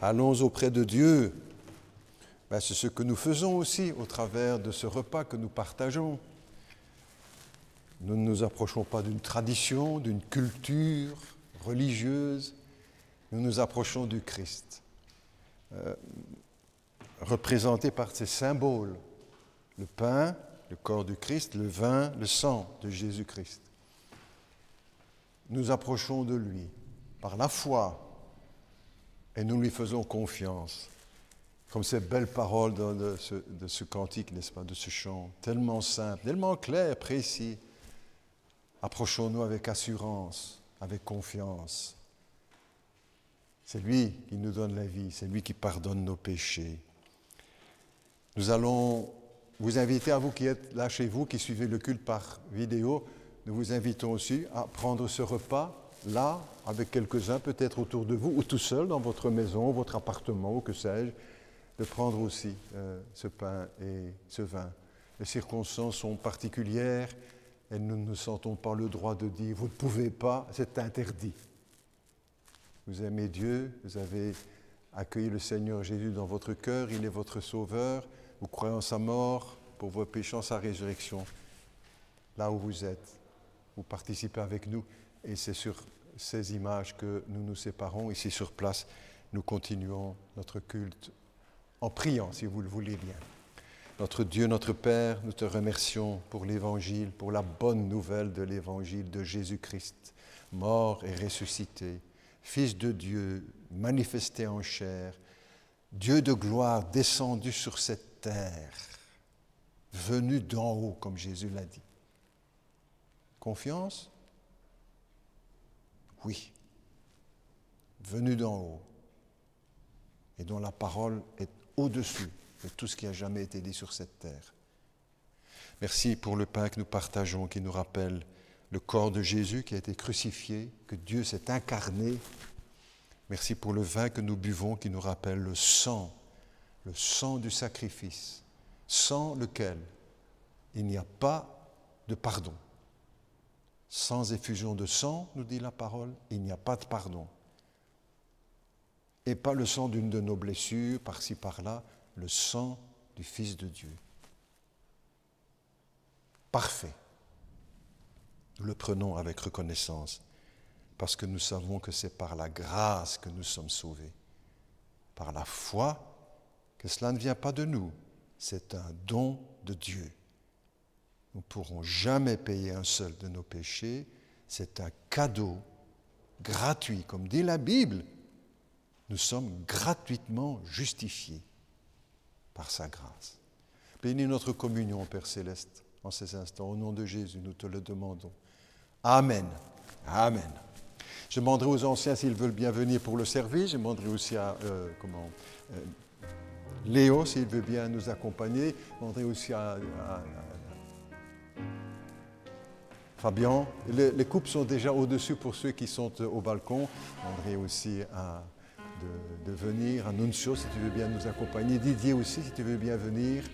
Allons auprès de Dieu. Ben, c'est ce que nous faisons aussi au travers de ce repas que nous partageons. Nous ne nous approchons pas d'une tradition, d'une culture religieuse. Nous nous approchons du Christ, représenté par ces symboles. Le pain, le corps du Christ, le vin, le sang de Jésus-Christ. Nous approchons de lui par la foi et nous lui faisons confiance. Comme ces belles paroles de ce cantique, n'est-ce pas, de ce chant, tellement simple, tellement clair, précis. Approchons-nous avec assurance, avec confiance. C'est lui qui nous donne la vie, c'est lui qui pardonne nos péchés. Nous allons vous inviter, à vous qui êtes là chez vous, qui suivez le culte par vidéo, nous vous invitons aussi à prendre ce repas là, avec quelques-uns peut-être autour de vous, ou tout seul dans votre maison, votre appartement, ou que sais-je, de prendre aussi ce pain et ce vin. Les circonstances sont particulières et nous ne sentons pas le droit de dire « vous ne pouvez pas, c'est interdit ». Vous aimez Dieu, vous avez accueilli le Seigneur Jésus dans votre cœur, il est votre sauveur, vous croyez en sa mort, pour vos péchés, en sa résurrection. Là où vous êtes, vous participez avec nous et c'est sur ces images que nous nous séparons. Ici sur place, nous continuons notre culte en priant, si vous le voulez bien. Notre Dieu, notre Père, nous te remercions pour l'Évangile, pour la bonne nouvelle de l'Évangile de Jésus-Christ, mort et ressuscité, Fils de Dieu, manifesté en chair, Dieu de gloire descendu sur cette terre, venu d'en haut, comme Jésus l'a dit. Confiance? Oui. Venu d'en haut, et dont la parole est au-dessus de tout ce qui a jamais été dit sur cette terre. Merci pour le pain que nous partageons, qui nous rappelle le corps de Jésus qui a été crucifié, que Dieu s'est incarné. Merci pour le vin que nous buvons, qui nous rappelle le sang du sacrifice, sans lequel il n'y a pas de pardon. Sans effusion de sang, nous dit la parole, il n'y a pas de pardon. Et pas le sang d'une de nos blessures, par-ci, par-là, le sang du Fils de Dieu. Parfait. Nous le prenons avec reconnaissance, parce que nous savons que c'est par la grâce que nous sommes sauvés. Par la foi, que cela ne vient pas de nous, c'est un don de Dieu. Nous ne pourrons jamais payer un seul de nos péchés, c'est un cadeau gratuit, comme dit la Bible. Nous sommes gratuitement justifiés par sa grâce. Bénis notre communion, Père Céleste, en ces instants. Au nom de Jésus, nous te le demandons. Amen. Amen. Je demanderai aux anciens s'ils veulent bien venir pour le service. Je demanderai aussi à Léo s'il veut bien nous accompagner. Je demanderai aussi à Fabien. Les coupes sont déjà au-dessus pour ceux qui sont au balcon. Je demanderai aussi de venir, à Nuncio si tu veux bien nous accompagner. Didier aussi si tu veux bien venir.